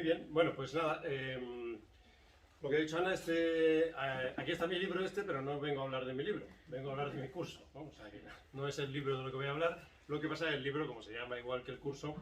bien. Bueno, pues nada, lo que ha dicho Ana, aquí está mi libro pero no vengo a hablar de mi libro, vengo a hablar de mi curso, ¿no? O sea, que no es el libro de lo que voy a hablar, lo que pasa es que el libro, como se llama igual que el curso,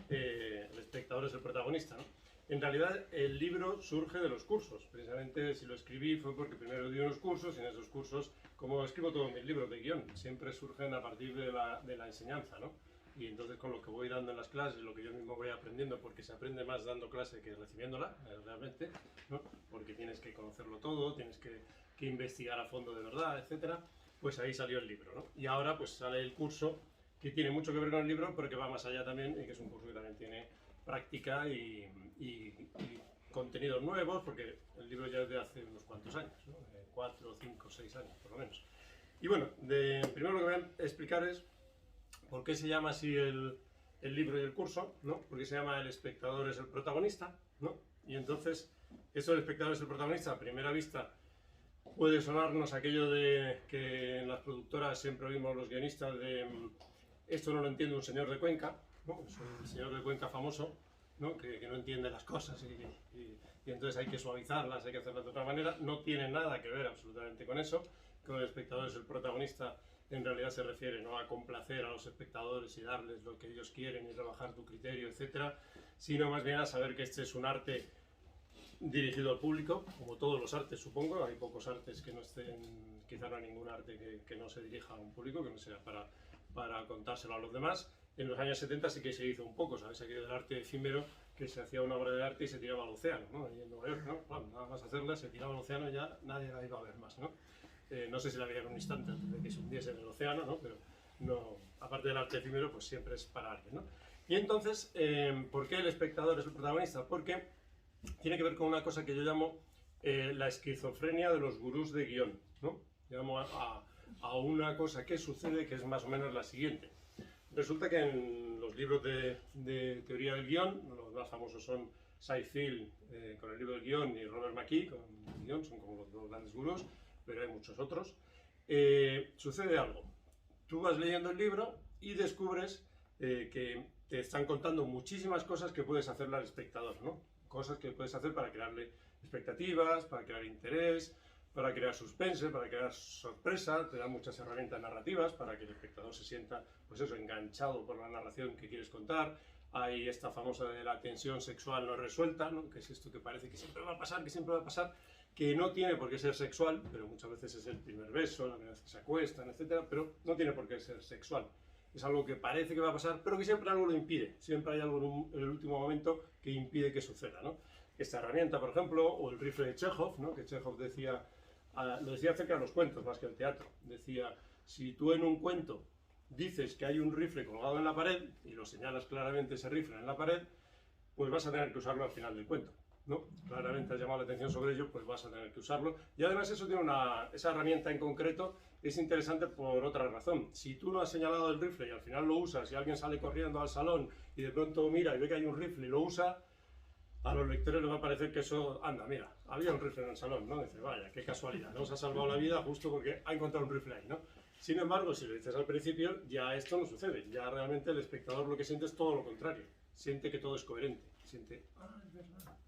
el espectador es el protagonista, ¿no? En realidad, el libro surge de los cursos. Precisamente, si lo escribí fue porque primero di unos cursos y en esos cursos, como escribo todos mis libros de guión, siempre surgen a partir de la enseñanza, ¿no? Y entonces con lo que voy dando en las clases, lo que yo mismo voy aprendiendo, porque se aprende más dando clase que recibiéndola, realmente, ¿no? Porque tienes que conocerlo todo, tienes que investigar a fondo de verdad, etcétera. Pues ahí salió el libro, ¿no? Y ahora pues sale el curso que tiene mucho que ver con el libro, pero que va más allá también y que es un curso que también tiene práctica y contenidos nuevos, porque el libro ya es de hace unos cuantos años, ¿no? 4, 5, 6 años por lo menos. Y bueno, primero lo que voy a explicar es por qué se llama así el libro y el curso, ¿no? Porque se llama El espectador es el protagonista, ¿no? Y entonces, eso del espectador es el protagonista, a primera vista puede sonarnos aquello de que en las productoras siempre oímos los guionistas de esto no lo entiende un señor de Cuenca, ¿no? Es un señor de Cuenca famoso, ¿no? Que no entiende las cosas y entonces hay que suavizarlas, hay que hacerlas de otra manera. No tiene nada que ver absolutamente con eso, que el espectador es el protagonista. En realidad se refiere no a complacer a los espectadores y darles lo que ellos quieren y rebajar tu criterio, etcétera, sino más bien a saber que este es un arte dirigido al público, como todos los artes supongo. Hay pocos artes que no estén, quizá no hay ningún arte que no se dirija a un público, que no sea para contárselo a los demás. En los años 70 sí que se hizo un poco, ¿sabes? Aquello del arte efímero, que se hacía una obra de arte y se tiraba al océano, ¿no? Ahí en Nueva York, ¿no? Bueno, nada más hacerla, se tiraba al océano y ya nadie la iba a ver más, ¿no? No sé si la veía en un instante antes de que se hundiese en el océano, ¿no? Pero no, aparte del arte efímero, pues siempre es para alguien, ¿no? Y entonces, ¿por qué el espectador es el protagonista? Porque tiene que ver con una cosa que yo llamo la esquizofrenia de los gurús de guión, ¿no? Llamo a una cosa que sucede que es más o menos la siguiente. Resulta que en los libros de teoría del guión, los más famosos son Cy Field con el libro del guión y Robert McKee con el guión, son como los dos grandes gurús, pero hay muchos otros. Sucede algo. Tú vas leyendo el libro y descubres que te están contando muchísimas cosas que puedes hacerle al espectador, ¿no? Cosas que puedes hacer para crearle expectativas, para crear interés, para crear suspense, para crear sorpresa. Te dan muchas herramientas narrativas para que el espectador se sienta, pues eso, enganchado por la narración que quieres contar. Hay esta famosa de la tensión sexual no resuelta, ¿no? Que es esto que parece que siempre va a pasar, que siempre va a pasar, que no tiene por qué ser sexual, pero muchas veces es el primer beso, la primera vez que se acuestan, etcétera, pero no tiene por qué ser sexual. Es algo que parece que va a pasar, pero que siempre algo lo impide. Siempre hay algo en el último momento que impide que suceda, ¿no? Esta herramienta, por ejemplo, o el rifle de Chekhov, ¿no? Que Chekhov decía, lo decía acerca de los cuentos más que del teatro. Decía, si tú en un cuento dices que hay un rifle colgado en la pared y lo señalas claramente ese rifle en la pared, pues vas a tener que usarlo al final del cuento, ¿no? Claramente has llamado la atención sobre ello, pues vas a tener que usarlo. Y además eso tiene esa herramienta en concreto es interesante por otra razón. Si tú no has señalado el rifle y al final lo usas y alguien sale corriendo al salón y de pronto mira y ve que hay un rifle y lo usa, a los lectores les va a parecer que eso, anda, mira, había un rifle en el salón, ¿no? Dice, vaya, qué casualidad, nos ha salvado la vida justo porque ha encontrado un rifle ahí, ¿no? Sin embargo, si lo dices al principio, ya esto no sucede. Ya realmente el espectador lo que siente es todo lo contrario. Siente que todo es coherente. Siente, es verdad,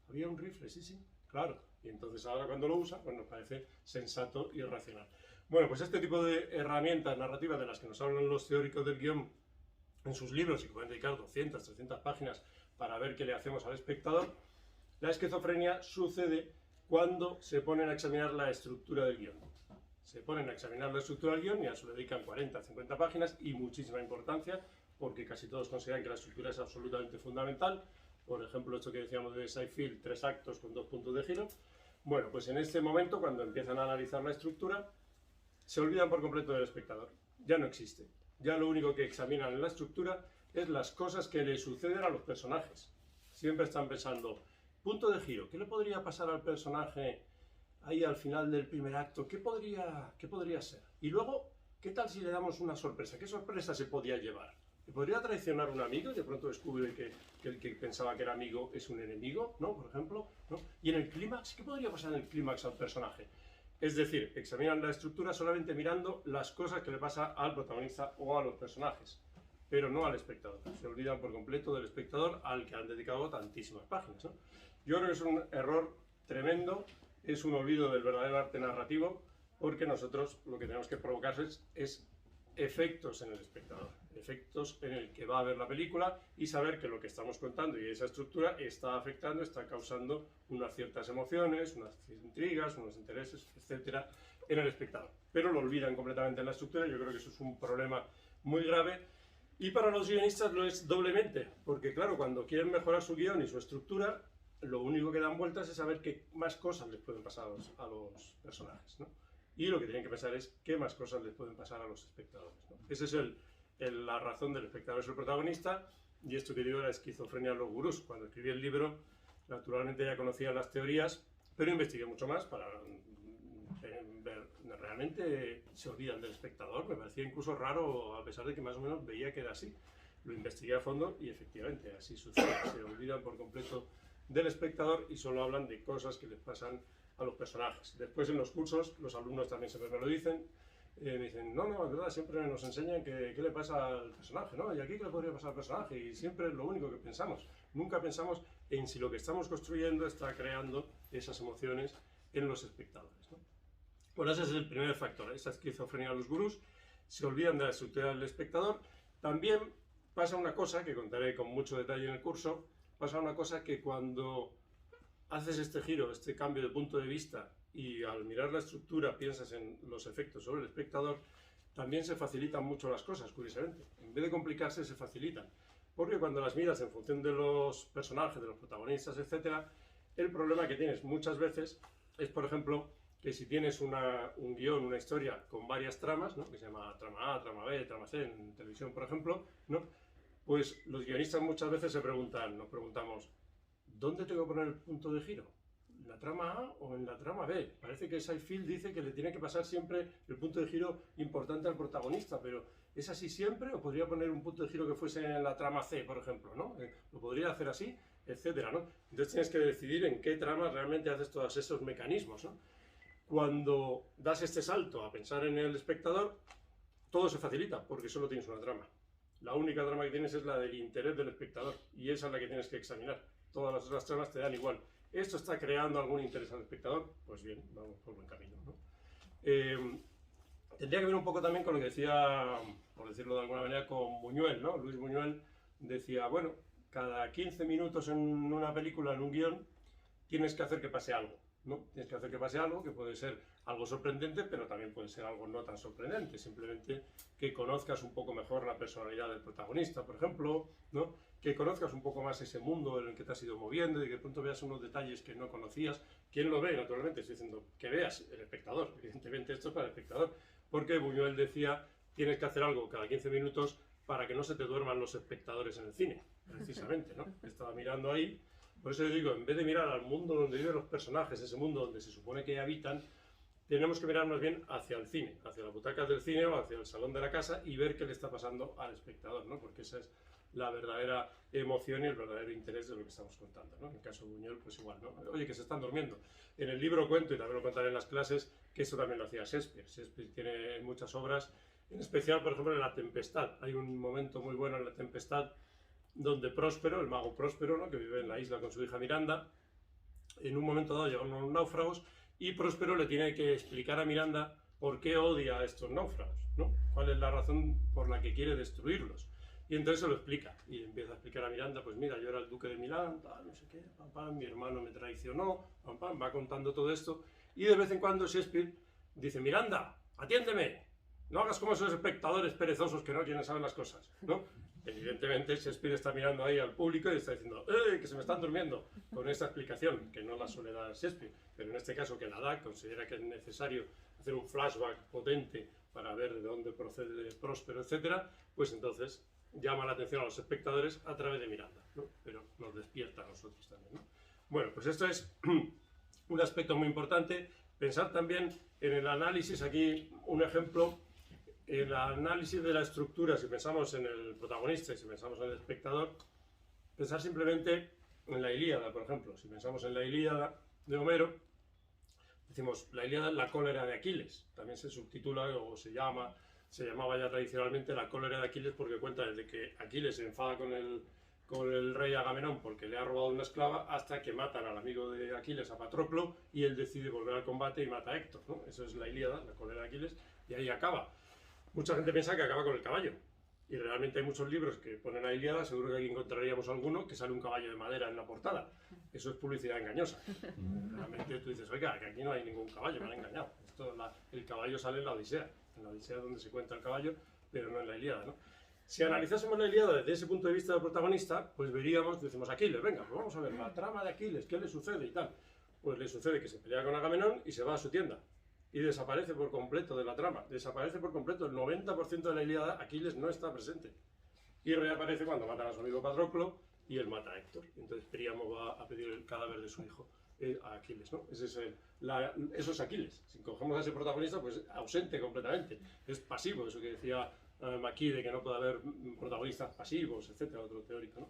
había un rifle, sí, claro. Y entonces ahora cuando lo usa, pues nos parece sensato y racional. Bueno, pues este tipo de herramientas narrativas de las que nos hablan los teóricos del guión en sus libros y que pueden dedicar 200, 300 páginas para ver qué le hacemos al espectador, la esquizofrenia sucede cuando se ponen a examinar la estructura del guión. Se ponen a examinar la estructura del guión y a eso le dedican 40, 50 páginas y muchísima importancia, porque casi todos consideran que la estructura es absolutamente fundamental. Por ejemplo, esto que decíamos de Cy Field, 3 actos con 2 puntos de giro. Bueno, pues en este momento, cuando empiezan a analizar la estructura, se olvidan por completo del espectador. Ya no existe. Ya lo único que examinan en la estructura es las cosas que le suceden a los personajes. Siempre están pensando, punto de giro, ¿qué le podría pasar al personaje ahí al final del primer acto? ¿Qué podría ser? Y luego, ¿qué tal si le damos una sorpresa? ¿Qué sorpresa se podía llevar? ¿Le podría traicionar un amigo y de pronto descubre que el que pensaba que era amigo es un enemigo, ¿no? Por ejemplo, ¿no? Y en el clímax, ¿qué podría pasar en el clímax al personaje? Es decir, examinan la estructura solamente mirando las cosas que le pasa al protagonista o a los personajes. pero no al espectador. Se olvidan por completo del espectador al que han dedicado tantísimas páginas, ¿no? Yo creo que es un error tremendo, es un olvido del verdadero arte narrativo, porque nosotros lo que tenemos que provocar es efectos en el espectador, efectos en el que va a ver la película y saber que lo que estamos contando y esa estructura está afectando, está causando unas ciertas emociones, unas intrigas, unos intereses, etcétera, en el espectador. Pero lo olvidan completamente en la estructura. Yo creo que eso es un problema muy grave y para los guionistas lo es doblemente, porque claro, cuando quieren mejorar su guión y su estructura, lo único que dan vueltas es saber qué más cosas les pueden pasar a los personajes, ¿no? Y lo que tienen que pensar es qué más cosas les pueden pasar a los espectadores, ¿no? Esa es la razón del espectador es el protagonista, y esto que digo era esquizofrenia en los gurús. Cuando escribí el libro, naturalmente ya conocía las teorías, pero investigué mucho más para ver, realmente se olvidan del espectador. Me parecía incluso raro, a pesar de que más o menos veía que era así. Lo investigué a fondo y efectivamente así sucede, se olvidan por completo del espectador y solo hablan de cosas que les pasan a los personajes. Después en los cursos los alumnos también siempre me lo dicen, me dicen, no, es verdad, siempre nos enseñan qué le pasa al personaje, ¿no? Y aquí qué le podría pasar al personaje, y siempre es lo único que pensamos. Nunca pensamos en si lo que estamos construyendo está creando esas emociones en los espectadores, ¿no? Bueno, ese es el primer factor, esa esquizofrenia de los gurús, se olvidan de la estructura del espectador. También pasa una cosa que contaré con mucho detalle en el curso, pasa una cosa que cuando haces este giro, este cambio de punto de vista y al mirar la estructura piensas en los efectos sobre el espectador, también se facilitan mucho las cosas, curiosamente. En vez de complicarse, se facilitan. Porque cuando las miras en función de los personajes, de los protagonistas, etc., el problema que tienes muchas veces es, por ejemplo, que si tienes un guión, una historia con varias tramas, ¿no? Que se llama trama A, trama B, trama C, en televisión, por ejemplo, ¿no? Pues los guionistas muchas veces nos preguntamos, ¿dónde tengo que poner el punto de giro? ¿En la trama A o en la trama B? Parece que Seinfeld dice que le tiene que pasar siempre el punto de giro importante al protagonista, pero ¿es así siempre? ¿O podría poner un punto de giro que fuese en la trama C, por ejemplo, ¿no? ¿Lo podría hacer así? Etcétera, ¿no? Entonces tienes que decidir en qué trama realmente haces todos esos mecanismos, ¿no? Cuando das este salto a pensar en el espectador, todo se facilita porque solo tienes una trama. La única trama que tienes es la del interés del espectador y esa es la que tienes que examinar. Todas las otras tramas te dan igual. ¿Esto está creando algún interés al espectador? Pues bien, vamos por buen camino, ¿no? Tendría que ver un poco también con lo que decía, por decirlo de alguna manera, con Buñuel, ¿no? Luis Buñuel decía, bueno, cada 15 minutos en una película, en un guión, tienes que hacer que pase algo, ¿no? Tienes que hacer que pase algo que puede ser algo sorprendente, pero también puede ser algo no tan sorprendente, simplemente que conozcas un poco mejor la personalidad del protagonista, por ejemplo, ¿no? Que conozcas un poco más ese mundo en el que te has ido moviendo y que de pronto veas unos detalles que no conocías. ¿Quién lo ve? Naturalmente, estoy diciendo que veas el espectador, evidentemente esto es para el espectador, porque Buñuel decía, tienes que hacer algo cada 15 minutos para que no se te duerman los espectadores en el cine, precisamente, ¿no? Estaba mirando ahí. Por eso yo digo, en vez de mirar al mundo donde viven los personajes, ese mundo donde se supone que habitan, tenemos que mirar más bien hacia el cine, hacia las butacas del cine o hacia el salón de la casa y ver qué le está pasando al espectador, ¿no? Porque esa es la verdadera emoción y el verdadero interés de lo que estamos contando, ¿no? En el caso de Buñuel, pues igual, ¿no? Oye, que se están durmiendo. En el libro cuento, y también lo contaré en las clases, que eso también lo hacía Shakespeare. Shakespeare tiene muchas obras, en especial, por ejemplo, en La Tempestad. Hay un momento muy bueno en La Tempestad donde Próspero, el mago Próspero, ¿no? Que vive en la isla con su hija Miranda, en un momento dado llegan unos náufragos y Próspero le tiene que explicar a Miranda por qué odia a estos náufragos, ¿no? Cuál es la razón por la que quiere destruirlos. Y entonces se lo explica y empieza a explicar a Miranda, pues mira, yo era el duque de Milán, tal, no sé qué, pam, pam, mi hermano me traicionó, pam, pam, va contando todo esto y de vez en cuando Shakespeare dice, Miranda, atiéndeme, no hagas como esos espectadores perezosos que no quieren saber las cosas, ¿no? Evidentemente Shakespeare está mirando ahí al público y está diciendo que se me están durmiendo con esta explicación, que no la suele dar Shakespeare, pero en este caso que la da, considera que es necesario hacer un flashback potente para ver de dónde procede Próspero, etcétera, pues entonces llama la atención a los espectadores a través de Miranda, ¿no? Pero nos despierta a nosotros también, ¿no? Bueno, pues esto es un aspecto muy importante. Pensar también en el análisis, aquí un ejemplo. El análisis de la estructura, si pensamos en el protagonista y si pensamos en el espectador, pensar simplemente en la Ilíada, por ejemplo. Si pensamos en la Ilíada de Homero, decimos la Ilíada es la cólera de Aquiles. También se subtitula o se llama se llamaba ya tradicionalmente la cólera de Aquiles, porque cuenta desde que Aquiles se enfada con el rey Agamenón porque le ha robado una esclava, hasta que matan al amigo de Aquiles, a Patroclo, y él decide volver al combate y mata a Héctor, ¿no? Eso es la Ilíada, la cólera de Aquiles, y ahí acaba. Mucha gente piensa que acaba con el caballo, y realmente hay muchos libros que ponen a Ilíada, seguro que aquí encontraríamos alguno que sale un caballo de madera en la portada. Eso es publicidad engañosa. Realmente tú dices, oiga, que aquí no hay ningún caballo, me han engañado. El caballo sale en la Odisea es donde se cuenta el caballo, pero no en la Ilíada, ¿no? Si analizásemos la Ilíada desde ese punto de vista del protagonista, pues veríamos, decimos, Aquiles, venga, pues vamos a ver la trama de Aquiles, ¿qué le sucede y tal? Pues le sucede que se pelea con Agamenón y se va a su tienda. Y desaparece por completo de la trama, desaparece por completo. El 90% de la Ilíada, Aquiles no está presente. Y reaparece cuando matan a su amigo Patroclo y él mata a Héctor. Entonces Príamo va a pedir el cadáver de su hijo a Aquiles, ¿no? Eso es Aquiles. Si cogemos a ese protagonista, pues ausente completamente. Es pasivo, eso que decía Maquis, de que no puede haber protagonistas pasivos, etcétera, otro teórico, ¿no?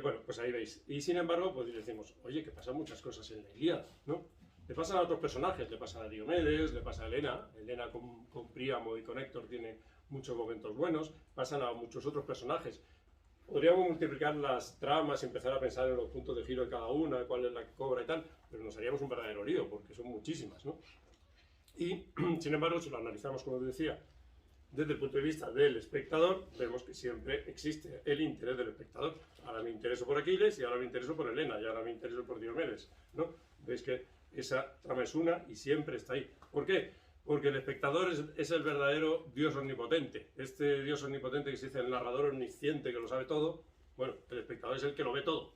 Bueno, pues ahí veis. Y sin embargo, pues decimos, oye, que pasan muchas cosas en la Ilíada, ¿no? Le pasan a otros personajes, le pasa a Diomedes, le pasa a Helena. Helena con Príamo y con Héctor tiene muchos momentos buenos. Pasan a muchos otros personajes. Podríamos multiplicar las tramas y empezar a pensar en los puntos de giro de cada una, cuál es la que cobra y tal, pero nos haríamos un verdadero lío, porque son muchísimas, ¿no? Y, sin embargo, si lo analizamos, como os decía, desde el punto de vista del espectador, vemos que siempre existe el interés del espectador. Ahora me intereso por Aquiles, y ahora me intereso por Helena, y ahora me intereso por Diomedes, ¿no? Veis que esa trama es una y siempre está ahí. ¿Por qué? Porque el espectador es el verdadero Dios omnipotente. Este Dios omnipotente que se dice el narrador omnisciente, que lo sabe todo, bueno, el espectador es el que lo ve todo.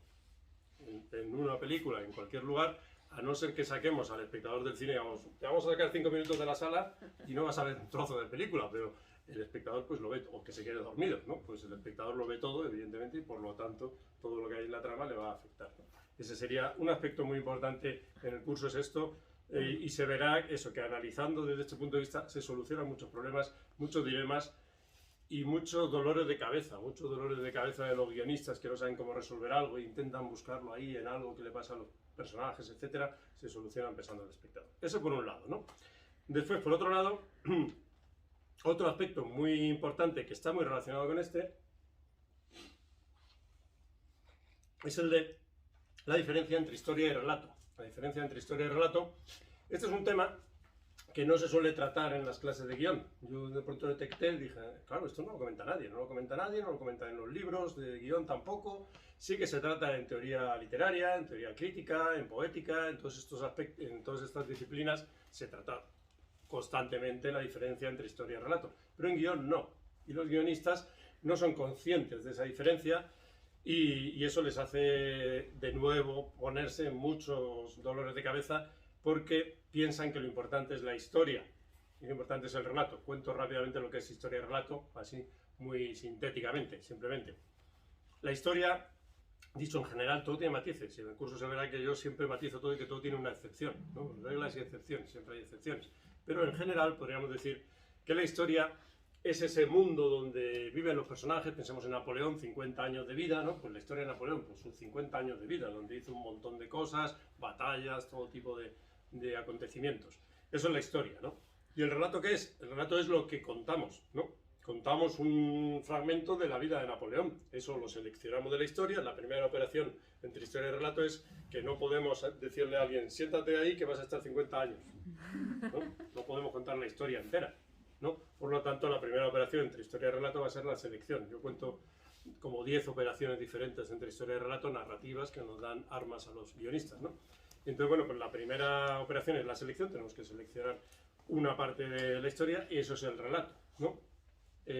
En una película, en cualquier lugar, a no ser que saquemos al espectador del cine, te vamos a sacar 5 minutos de la sala y no vas a ver un trozo de película, pero el espectador pues lo ve, o que se quede dormido, ¿no? Pues el espectador lo ve todo, evidentemente, y por lo tanto todo lo que hay en la trama le va a afectar, ¿no? Ese sería un aspecto muy importante en el curso, es esto, y se verá eso, que analizando desde este punto de vista se solucionan muchos problemas, muchos dilemas y muchos dolores de cabeza de los guionistas que no saben cómo resolver algo e intentan buscarlo ahí en algo que le pasa a los personajes, etcétera, se solucionan pensando en el espectador. Eso por un lado, ¿no? Después, por otro lado, otro aspecto muy importante que está muy relacionado con este es el de la diferencia entre historia y relato. La diferencia entre historia y relato, este es un tema que no se suele tratar en las clases de guión. Yo de pronto detecté y dije, claro, esto no lo comenta nadie, no lo comenta en los libros de guión tampoco. Sí que se trata en teoría literaria, en teoría crítica, en poética, en todos estos aspectos, en todas estas disciplinas se trata constantemente la diferencia entre historia y relato, pero en guión no. Y los guionistas no son conscientes de esa diferencia y eso les hace de nuevo ponerse en muchos dolores de cabeza porque piensan que lo importante es la historia y lo importante es el relato. Cuento rápidamente lo que es historia y relato, así muy sintéticamente, simplemente. La historia, dicho en general, todo tiene matices. Y en el curso se verá que yo siempre matizo todo y que todo tiene una excepción, ¿no? Reglas y excepciones, siempre hay excepciones. Pero en general podríamos decir que la historia es ese mundo donde viven los personajes. Pensemos en Napoleón, 50 años de vida, ¿no? Pues la historia de Napoleón, pues sus 50 años de vida, donde hizo un montón de cosas, batallas, todo tipo de acontecimientos. Eso es la historia, ¿no? ¿Y el relato qué es? El relato es lo que contamos, ¿no? Contamos un fragmento de la vida de Napoleón. Eso lo seleccionamos de la historia. La primera operación entre historia y relato es que no podemos decirle a alguien, siéntate ahí que vas a estar 50 años. No podemos contar la historia entera, ¿no? Por lo tanto, la primera operación entre historia y relato va a ser la selección. Yo cuento como 10 operaciones diferentes entre historia y relato, narrativas, que nos dan armas a los guionistas, ¿no? Entonces, bueno, pues la primera operación es la selección. Tenemos que seleccionar una parte de la historia y eso es el relato, ¿no?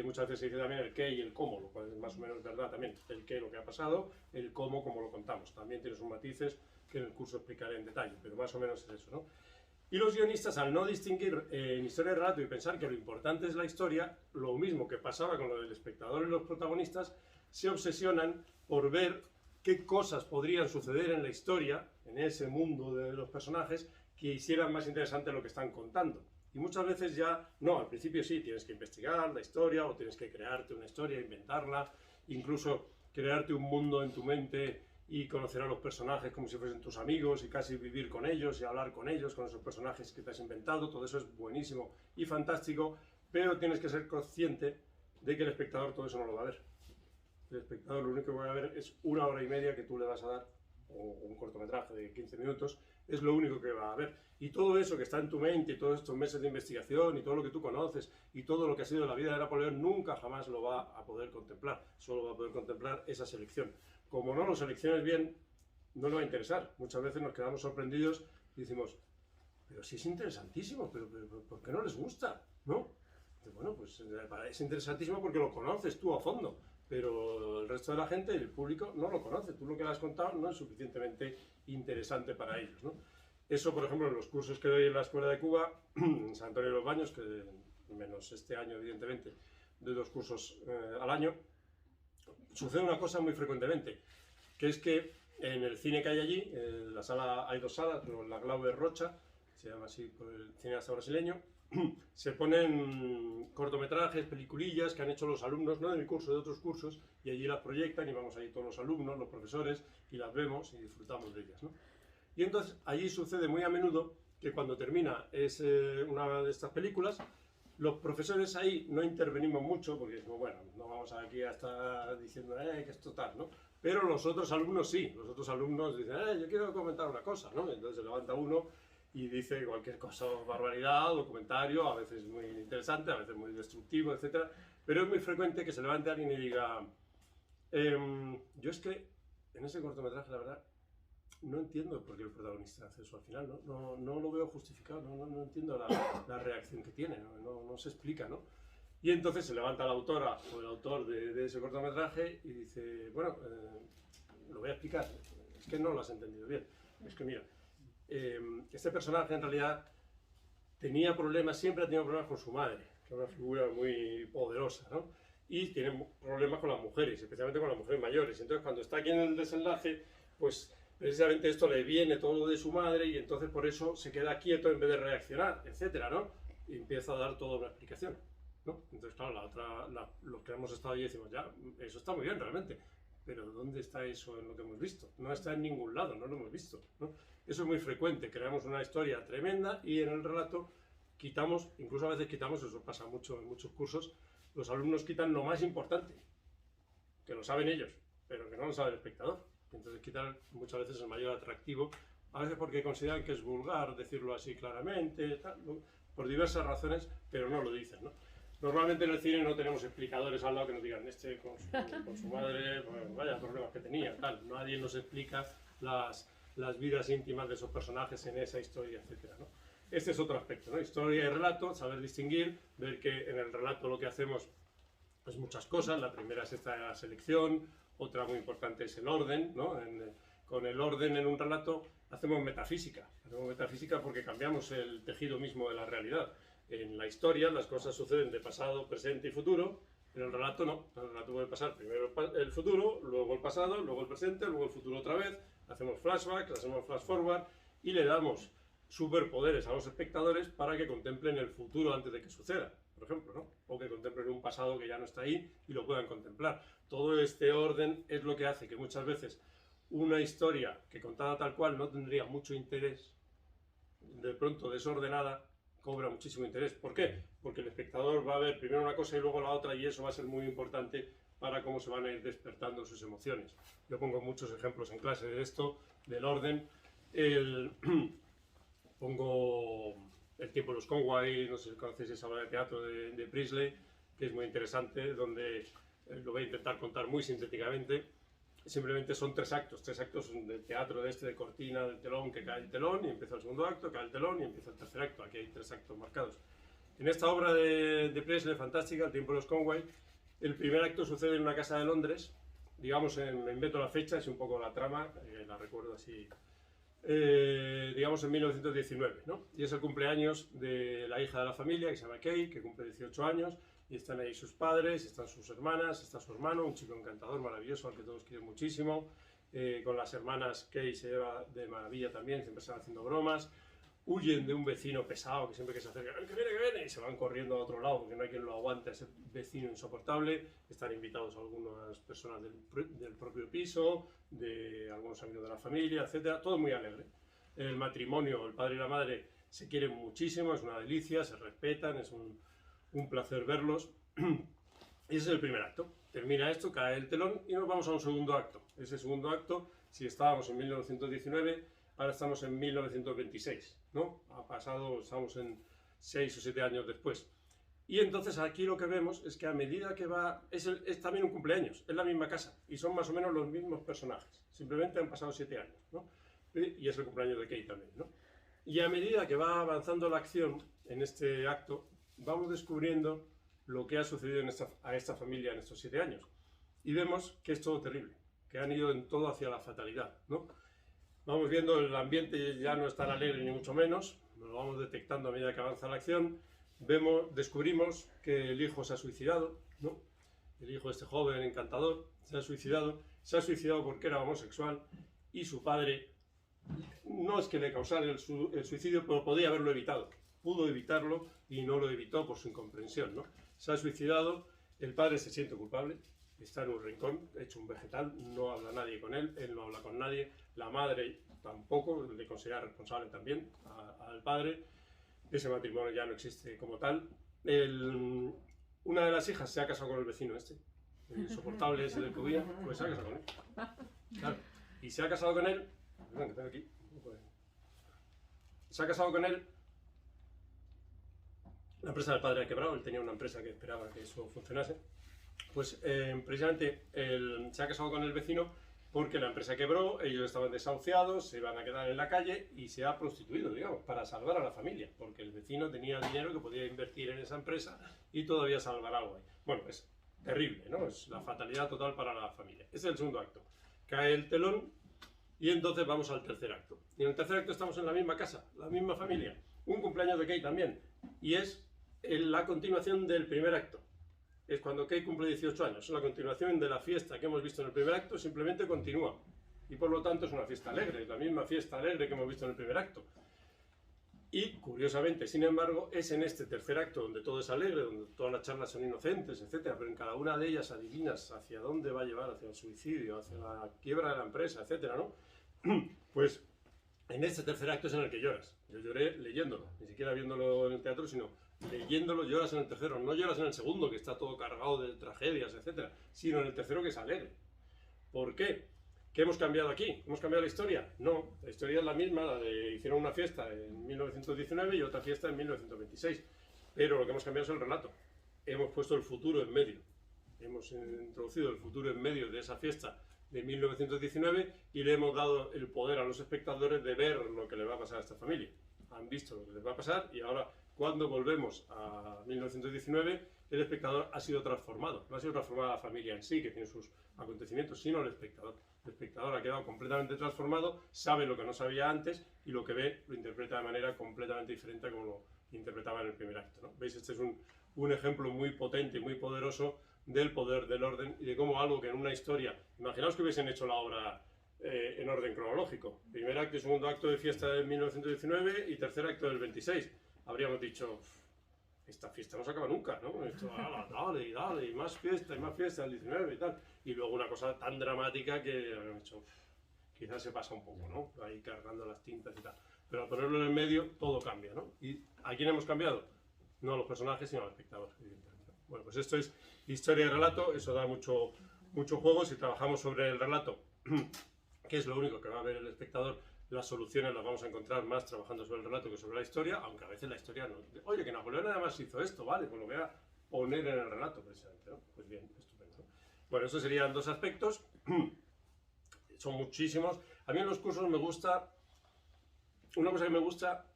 Muchas veces se dice también el qué y el cómo, lo cual es más o menos verdad también. El qué, lo que ha pasado, el cómo lo contamos. También tiene sus matices que en el curso explicaré en detalle, pero más o menos es eso, ¿no? Y los guionistas, al no distinguir en historia y relato y pensar que lo importante es la historia, lo mismo que pasaba con lo del espectador y los protagonistas, se obsesionan por ver qué cosas podrían suceder en la historia, en ese mundo de los personajes, que hicieran más interesante lo que están contando. Y muchas veces ya, no, al principio sí, tienes que investigar la historia o tienes que crearte una historia, inventarla, incluso crearte un mundo en tu mente y conocer a los personajes como si fuesen tus amigos y casi vivir con ellos y hablar con ellos, con esos personajes que te has inventado. Todo eso es buenísimo y fantástico, pero tienes que ser consciente de que el espectador todo eso no lo va a ver. El espectador lo único que va a ver es 1 hora y media que tú le vas a dar, o un cortometraje de 15 minutos, es lo único que va a ver. Y todo eso que está en tu mente, y todos estos meses de investigación, y todo lo que tú conoces, y todo lo que ha sido la vida de Napoleón, nunca jamás lo va a poder contemplar. Solo va a poder contemplar esa selección. Como no lo selecciones bien, no le va a interesar. Muchas veces nos quedamos sorprendidos y decimos, pero sí es interesantísimo, pero ¿por qué no les gusta? ¿No? Bueno, pues es interesantísimo porque lo conoces tú a fondo, pero el resto de la gente, el público, no lo conoce. Tú lo que le has contado no es suficientemente interesante para ellos, ¿no? Eso, por ejemplo, en los cursos que doy en la Escuela de Cuba, en San Antonio de los Baños, que menos este año, evidentemente, doy 2 cursos al año, sucede una cosa muy frecuentemente, que es que en el cine que hay allí, en la sala, hay 2 salas, la Glaube Rocha, se llama así por el cineasta brasileño, se ponen cortometrajes, peliculillas que han hecho los alumnos, no de mi curso, de otros cursos, y allí las proyectan y vamos ahí todos los alumnos, los profesores, y las vemos y disfrutamos de ellas, ¿no? Y entonces allí sucede muy a menudo que cuando termina una de estas películas, los profesores ahí no intervenimos mucho, porque bueno, no vamos aquí a estar diciendo que esto tal, ¿no? Pero los otros alumnos sí, los otros alumnos dicen, yo quiero comentar una cosa, ¿no? Entonces se levanta uno y dice cualquier cosa, barbaridad o comentario, a veces muy interesante, a veces muy destructivo, etc. Pero es muy frecuente que se levante alguien y diga, yo es que en ese cortometraje, la verdad, no entiendo por qué el protagonista hace eso al final, no lo veo justificado, no entiendo la reacción que tiene, no se explica, ¿no? Y entonces se levanta la autora o el autor de ese cortometraje y dice, bueno, lo voy a explicar, es que no lo has entendido bien. Es que mira, este personaje en realidad siempre ha tenido problemas con su madre, que es una figura muy poderosa, ¿no? Y tiene problemas con las mujeres, especialmente con las mujeres mayores. Entonces cuando está aquí en el desenlace, pues precisamente esto le viene todo lo de su madre y entonces por eso se queda quieto en vez de reaccionar, etcétera, ¿no? Y empieza a dar toda una explicación, ¿no? Entonces, claro, los que hemos estado allí decimos, ya, eso está muy bien realmente, pero ¿dónde está eso en lo que hemos visto? No está en ningún lado, no lo hemos visto, ¿no? Eso es muy frecuente, creamos una historia tremenda y en el relato quitamos, incluso a veces quitamos, eso pasa mucho en muchos cursos, los alumnos quitan lo más importante, que lo saben ellos, pero que no lo sabe el espectador. Entonces quitar muchas veces el mayor atractivo, a veces porque consideran que es vulgar decirlo así claramente, tal, por diversas razones, pero no lo dicen, ¿no? Normalmente en el cine no tenemos explicadores al lado que nos digan, con su madre, pues, vaya problemas que tenía, tal. Nadie nos explica las vidas íntimas de esos personajes en esa historia, etcétera, ¿no? Este es otro aspecto, ¿no? Historia y relato, saber distinguir, ver que en el relato lo que hacemos es muchas cosas. La primera es esta selección, otra muy importante es el orden, ¿no? Con el orden en un relato hacemos metafísica porque cambiamos el tejido mismo de la realidad. En la historia las cosas suceden de pasado, presente y futuro, en el relato no. En el relato puede pasar primero el futuro, luego el pasado, luego el presente, luego el futuro otra vez, hacemos flashbacks, hacemos flash forward y le damos superpoderes a los espectadores para que contemplen el futuro antes de que suceda, por ejemplo, ¿no? O que contemplen un pasado que ya no está ahí y lo puedan contemplar. Todo este orden es lo que hace que muchas veces una historia que contada tal cual no tendría mucho interés, de pronto desordenada, cobra muchísimo interés. ¿Por qué? Porque el espectador va a ver primero una cosa y luego la otra y eso va a ser muy importante para cómo se van a ir despertando sus emociones. Yo pongo muchos ejemplos en clase de esto, del orden. Pongo El tiempo de los Conway, no sé si conocéis esa obra de teatro de Priestley, que es muy interesante, donde lo voy a intentar contar muy sintéticamente. Simplemente son 3 actos del teatro de cortina, del telón, que cae el telón y empieza el segundo acto, cae el telón y empieza el tercer acto. Aquí hay 3 actos marcados. En esta obra de Priestley, fantástica, El tiempo de los Conway, el primer acto sucede en una casa de Londres, digamos, me invento la fecha, es un poco la trama, la recuerdo así, digamos en 1919, ¿no? Y es el cumpleaños de la hija de la familia, que se llama Kay, que cumple 18 años, y están ahí sus padres, están sus hermanas, está su hermano, un chico encantador, maravilloso, al que todos quieren muchísimo. Con las hermanas Kay se lleva de maravilla también, siempre están haciendo bromas. Huyen de un vecino pesado que siempre que se acerca, que viene, y se van corriendo a otro lado porque no hay quien lo aguante, ese vecino insoportable. Están invitados algunas personas del propio piso, de algunos amigos de la familia, etcétera. Todo muy alegre. El matrimonio, el padre y la madre, se quieren muchísimo, es una delicia, se respetan, es un placer verlos. Y ese es el primer acto. Termina esto, cae el telón y nos vamos a un segundo acto. Ese segundo acto, si estábamos en 1919, ahora estamos en 1926, ¿no? Ha pasado, estamos en 6 o 7 años después. Y entonces aquí lo que vemos es que a medida que va, es también un cumpleaños, es la misma casa y son más o menos los mismos personajes. Simplemente han pasado 7 años, ¿no? Y es el cumpleaños de Kate también, ¿no? Y a medida que va avanzando la acción en este acto, vamos descubriendo lo que ha sucedido a esta familia en estos 7 años. Y vemos que es todo terrible, que han ido en todo hacia la fatalidad, ¿no? Vamos viendo el ambiente ya no es tan alegre ni mucho menos, lo vamos detectando a medida que avanza la acción. Descubrimos que el hijo se ha suicidado, ¿no? El hijo de este joven encantador se ha suicidado porque era homosexual y su padre no es que le causara el suicidio, pero podía haberlo evitado. Pudo evitarlo y no lo evitó por su incomprensión, ¿no? Se ha suicidado, el padre se siente culpable, está en un rincón, hecho un vegetal, no habla nadie con él no habla con nadie, la madre tampoco, le considera responsable también al padre, ese matrimonio ya no existe como tal. Una de las hijas se ha casado con el vecino este, el insoportable ese del que huía, pues se ha casado con él. Claro. Y se ha casado con él, perdón, que tengo aquí, se ha casado con él. La empresa del padre ha quebrado, él tenía una empresa que esperaba que eso funcionase. Pues precisamente se ha casado con el vecino porque la empresa quebró, ellos estaban desahuciados, se iban a quedar en la calle y se ha prostituido, digamos, para salvar a la familia, porque el vecino tenía dinero que podía invertir en esa empresa y todavía salvar algo ahí. Bueno, es terrible, ¿no? Es la fatalidad total para la familia. Ese es el segundo acto. Cae el telón y entonces vamos al tercer acto. Y en el tercer acto estamos en la misma casa, la misma familia. Un cumpleaños de Kate también. Y es la continuación del primer acto. Es cuando Kate cumple 18 años. Es la continuación de la fiesta que hemos visto en el primer acto, simplemente continúa. Y por lo tanto es una fiesta alegre, es la misma fiesta alegre que hemos visto en el primer acto. Y curiosamente, sin embargo, es en este tercer acto donde todo es alegre, donde todas las charlas son inocentes, etc. Pero en cada una de ellas adivinas hacia dónde va a llevar, hacia el suicidio, hacia la quiebra de la empresa, etc., ¿no? Pues en este tercer acto es en el que lloras. Yo lloré leyéndolo, ni siquiera viéndolo en el teatro, sino leyéndolo. Lloras en el tercero, no lloras en el segundo, que está todo cargado de tragedias, etc., sino en el tercero, que es alegre. ¿Por qué? ¿Qué hemos cambiado aquí? ¿Hemos cambiado la historia? No, la historia es la misma, la de hicieron una fiesta en 1919 y otra fiesta en 1926, pero lo que hemos cambiado es el relato. Hemos puesto el futuro en medio, hemos introducido el futuro en medio de esa fiesta de 1919 y le hemos dado el poder a los espectadores de ver lo que le va a pasar a esta familia. Han visto lo que les va a pasar y ahora, cuando volvemos a 1919, el espectador ha sido transformado. No ha sido transformada la familia en sí, que tiene sus acontecimientos, sino el espectador. El espectador ha quedado completamente transformado, sabe lo que no sabía antes y lo que ve lo interpreta de manera completamente diferente a como lo interpretaba en el primer acto, ¿no? ¿Veis? Este es un ejemplo muy potente y muy poderoso del poder del orden y de cómo algo que en una historia... Imaginaos que hubiesen hecho la obra en orden cronológico. Primer acto y segundo acto de fiesta de 1919 y tercer acto del 26. Habríamos dicho, esta fiesta no se acaba nunca, ¿no? Esto, dale y dale, y más fiesta del 19 y tal. Y luego una cosa tan dramática que habríamos dicho, quizás se pasa un poco, ¿no? Ahí cargando las tintas y tal. Pero al ponerlo en el medio, todo cambia, ¿no? ¿Y a quién hemos cambiado? No a los personajes, sino al espectador, evidentemente. Bueno, pues esto es historia y relato, eso da mucho juego. Si trabajamos sobre el relato, que es lo único que va a ver el espectador, las soluciones las vamos a encontrar más trabajando sobre el relato que sobre la historia, aunque a veces la historia no... Oye, que Napoleón además hizo esto, vale, pues lo voy a poner en el relato precisamente, ¿no? Pues bien, estupendo. Bueno, estos serían dos aspectos, son muchísimos. A mí en los cursos me gusta, una cosa que me gusta,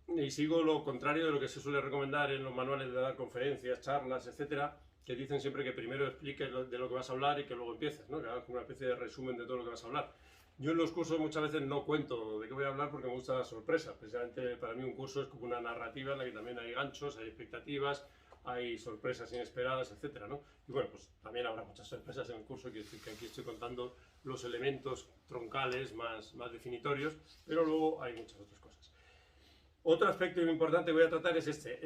y sigo lo contrario de lo que se suele recomendar en los manuales de dar conferencias, charlas, etcétera, que dicen siempre que primero expliques de lo que vas a hablar y que luego empieces, ¿no? Que hagas una especie de resumen de todo lo que vas a hablar. Yo en los cursos muchas veces no cuento de qué voy a hablar porque me gusta la sorpresa. Precisamente para mí un curso es como una narrativa en la que también hay ganchos, hay expectativas, hay sorpresas inesperadas, etcétera, ¿no? Y bueno, pues también habrá muchas sorpresas en el curso, quiere decir que aquí estoy contando los elementos troncales más definitorios, pero luego hay muchas otras cosas. Otro aspecto importante que voy a tratar es este,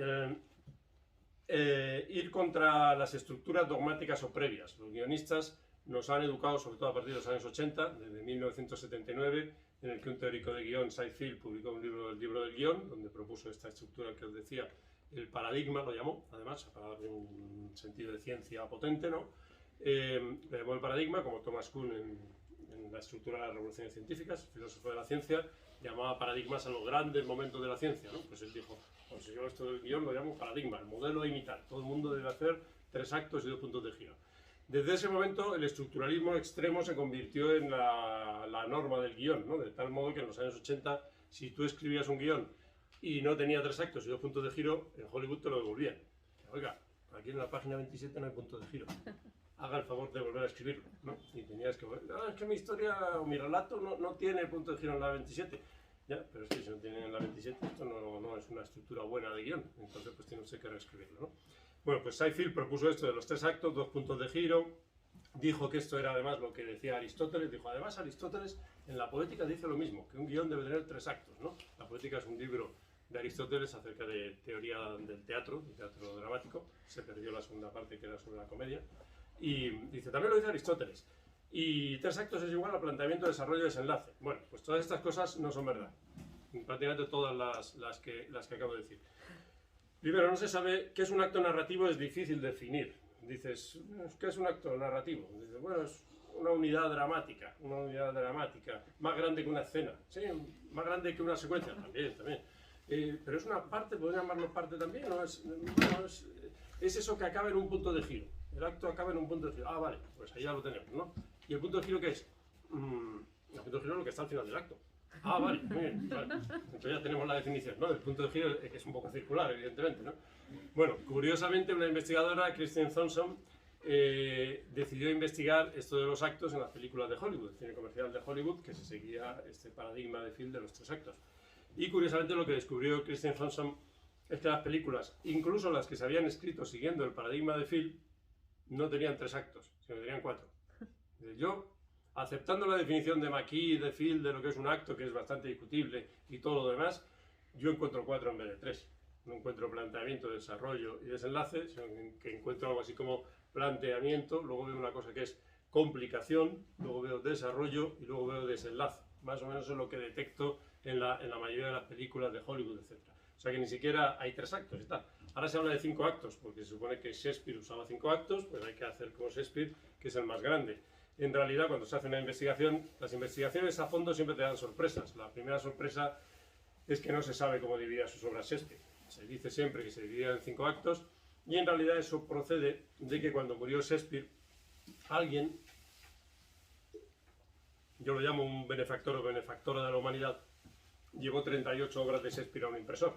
ir contra las estructuras dogmáticas o previas. Los guionistas nos han educado, sobre todo a partir de los años 80, desde 1979, en el que un teórico de guión, Seinfeld, publicó un libro, el libro del guión, donde propuso esta estructura que os decía, el paradigma lo llamó, además, para darle un sentido de ciencia potente, ¿no? Le llamó el paradigma, como Thomas Kuhn en la estructura de las revoluciones científicas, filósofo de la ciencia, llamaba paradigmas a los grandes momentos de la ciencia, ¿no? Pues él dijo, pues yo esto del guión lo llamo paradigma, el modelo a imitar. Todo el mundo debe hacer 3 actos y 2 puntos de giro. Desde ese momento el estructuralismo extremo se convirtió en la norma del guión, ¿no? De tal modo que en los años 80, si tú escribías un guión y no tenía 3 actos y 2 puntos de giro, en Hollywood te lo devolvían. Oiga, aquí en la página 27 no hay punto de giro. Haga el favor de volver a escribirlo, ¿no? Y tenías que volver, es que mi historia o mi relato no tiene punto de giro en la 27. Ya, pero es que si no tienen en la 27, esto no es una estructura buena de guión, entonces pues tiene usted que reescribirlo, ¿no? Bueno, pues Seinfeld propuso esto de los 3 actos, 2 puntos de giro, dijo que esto era además lo que decía Aristóteles, dijo, además Aristóteles en la poética dice lo mismo, que un guión debe tener 3 actos, ¿no? La poética es un libro de Aristóteles acerca de teoría del teatro dramático, se perdió la segunda parte que era sobre la comedia, y dice, también lo dice Aristóteles, y 3 actos es igual a planteamiento, desarrollo, desenlace. Bueno, pues todas estas cosas no son verdad, prácticamente todas las que acabo de decir. Primero, no se sabe qué es un acto narrativo, es difícil definir. Dices, ¿qué es un acto narrativo? Dices, bueno, es una unidad dramática, más grande que una escena, sí, más grande que una secuencia, también. Pero es una parte, podemos llamarlo parte también, ¿no? Es eso que acaba en un punto de giro. El acto acaba en un punto de giro. Ah, vale, pues ahí ya lo tenemos, ¿no? ¿Y el punto de giro qué es? El punto de giro es lo que está al final del acto. Ah, vale, muy bien, vale. Entonces ya tenemos la definición, ¿no? El punto de giro es un poco circular, evidentemente, ¿no? Bueno, curiosamente una investigadora, Christine Thompson, decidió investigar esto de los actos en las películas de Hollywood, el cine comercial de Hollywood, que se seguía este paradigma de film de los 3 actos. Y curiosamente lo que descubrió Christine Thompson es que las películas, incluso las que se habían escrito siguiendo el paradigma de film, no tenían 3 actos, sino tenían 4. Yo, aceptando la definición de McKee, de Field, de lo que es un acto, que es bastante discutible, y todo lo demás, yo encuentro 4 en vez de 3. No encuentro planteamiento, desarrollo y desenlace, sino que encuentro algo así como planteamiento, luego veo una cosa que es complicación, luego veo desarrollo y luego veo desenlace. Más o menos es lo que detecto en la mayoría de las películas de Hollywood, etc. O sea que ni siquiera hay 3 actos y tal. Ahora se habla de 5 actos, porque se supone que Shakespeare usaba 5 actos, pues hay que hacer como Shakespeare, que es el más grande. En realidad, cuando se hace una investigación, las investigaciones a fondo siempre te dan sorpresas. La primera sorpresa es que no se sabe cómo dividía sus obras Shakespeare. Se dice siempre que se dividía en 5 actos, y en realidad eso procede de que cuando murió Shakespeare, alguien, yo lo llamo un benefactor o benefactora de la humanidad, llevó 38 obras de Shakespeare a un impresor.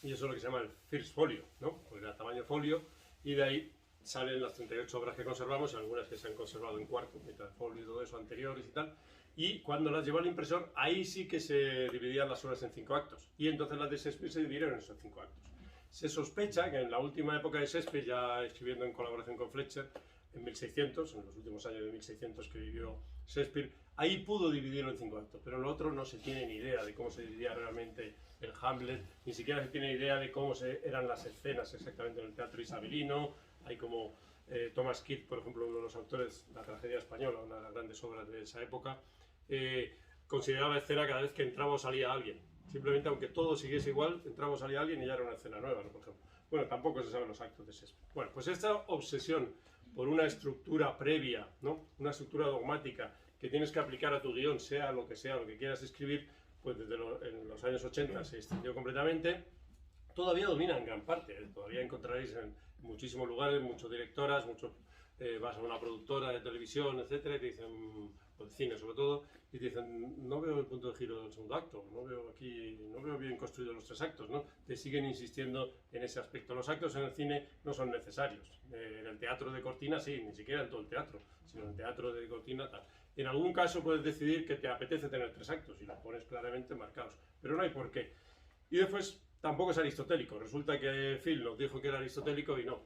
Y eso es lo que se llama el first folio, ¿no? Pues era tamaño folio, y de ahí salen las 38 obras que conservamos, algunas que se han conservado en cuarto, mitad de folio y todo eso, anteriores y tal. Y cuando las llevó al impresor, ahí sí que se dividían las obras en 5 actos. Y entonces las de Shakespeare se dividieron en esos 5 actos. Se sospecha que en la última época de Shakespeare, ya escribiendo en colaboración con Fletcher, en 1600, en los últimos años de 1600 que vivió Shakespeare, ahí pudo dividirlo en 5 actos, pero en lo otro no se tiene ni idea de cómo se dividía realmente el Hamlet, ni siquiera se tiene idea de cómo eran las escenas exactamente en el teatro isabelino. Hay como Thomas Kidd, por ejemplo, uno de los autores de la tragedia española, una de las grandes obras de esa época, consideraba escena cada vez que entraba o salía alguien. Simplemente, aunque todo siguiese igual, entraba o salía alguien y ya era una escena nueva, ¿no? Por ejemplo. Bueno, tampoco se saben los actos de Shakespeare. Bueno, pues esta obsesión por una estructura previa, ¿no? Una estructura dogmática que tienes que aplicar a tu guión, sea lo que quieras escribir, pues desde en los años 80 se extendió completamente. Todavía domina en gran parte, todavía encontraréis en muchísimos lugares, muchas directoras, vas a una productora de televisión, etcétera, y te dicen, o de cine sobre todo, y te dicen, no veo el punto de giro del segundo acto, no veo bien construidos los 3 actos, ¿no? Te siguen insistiendo en ese aspecto. Los actos en el cine no son necesarios. En el teatro de cortina sí, ni siquiera en todo el teatro, sino en el teatro de cortina tal. En algún caso puedes decidir que te apetece tener 3 actos y los pones claramente marcados, pero no hay por qué. Y después, tampoco es aristotélico. Resulta que Phil nos dijo que era aristotélico y no.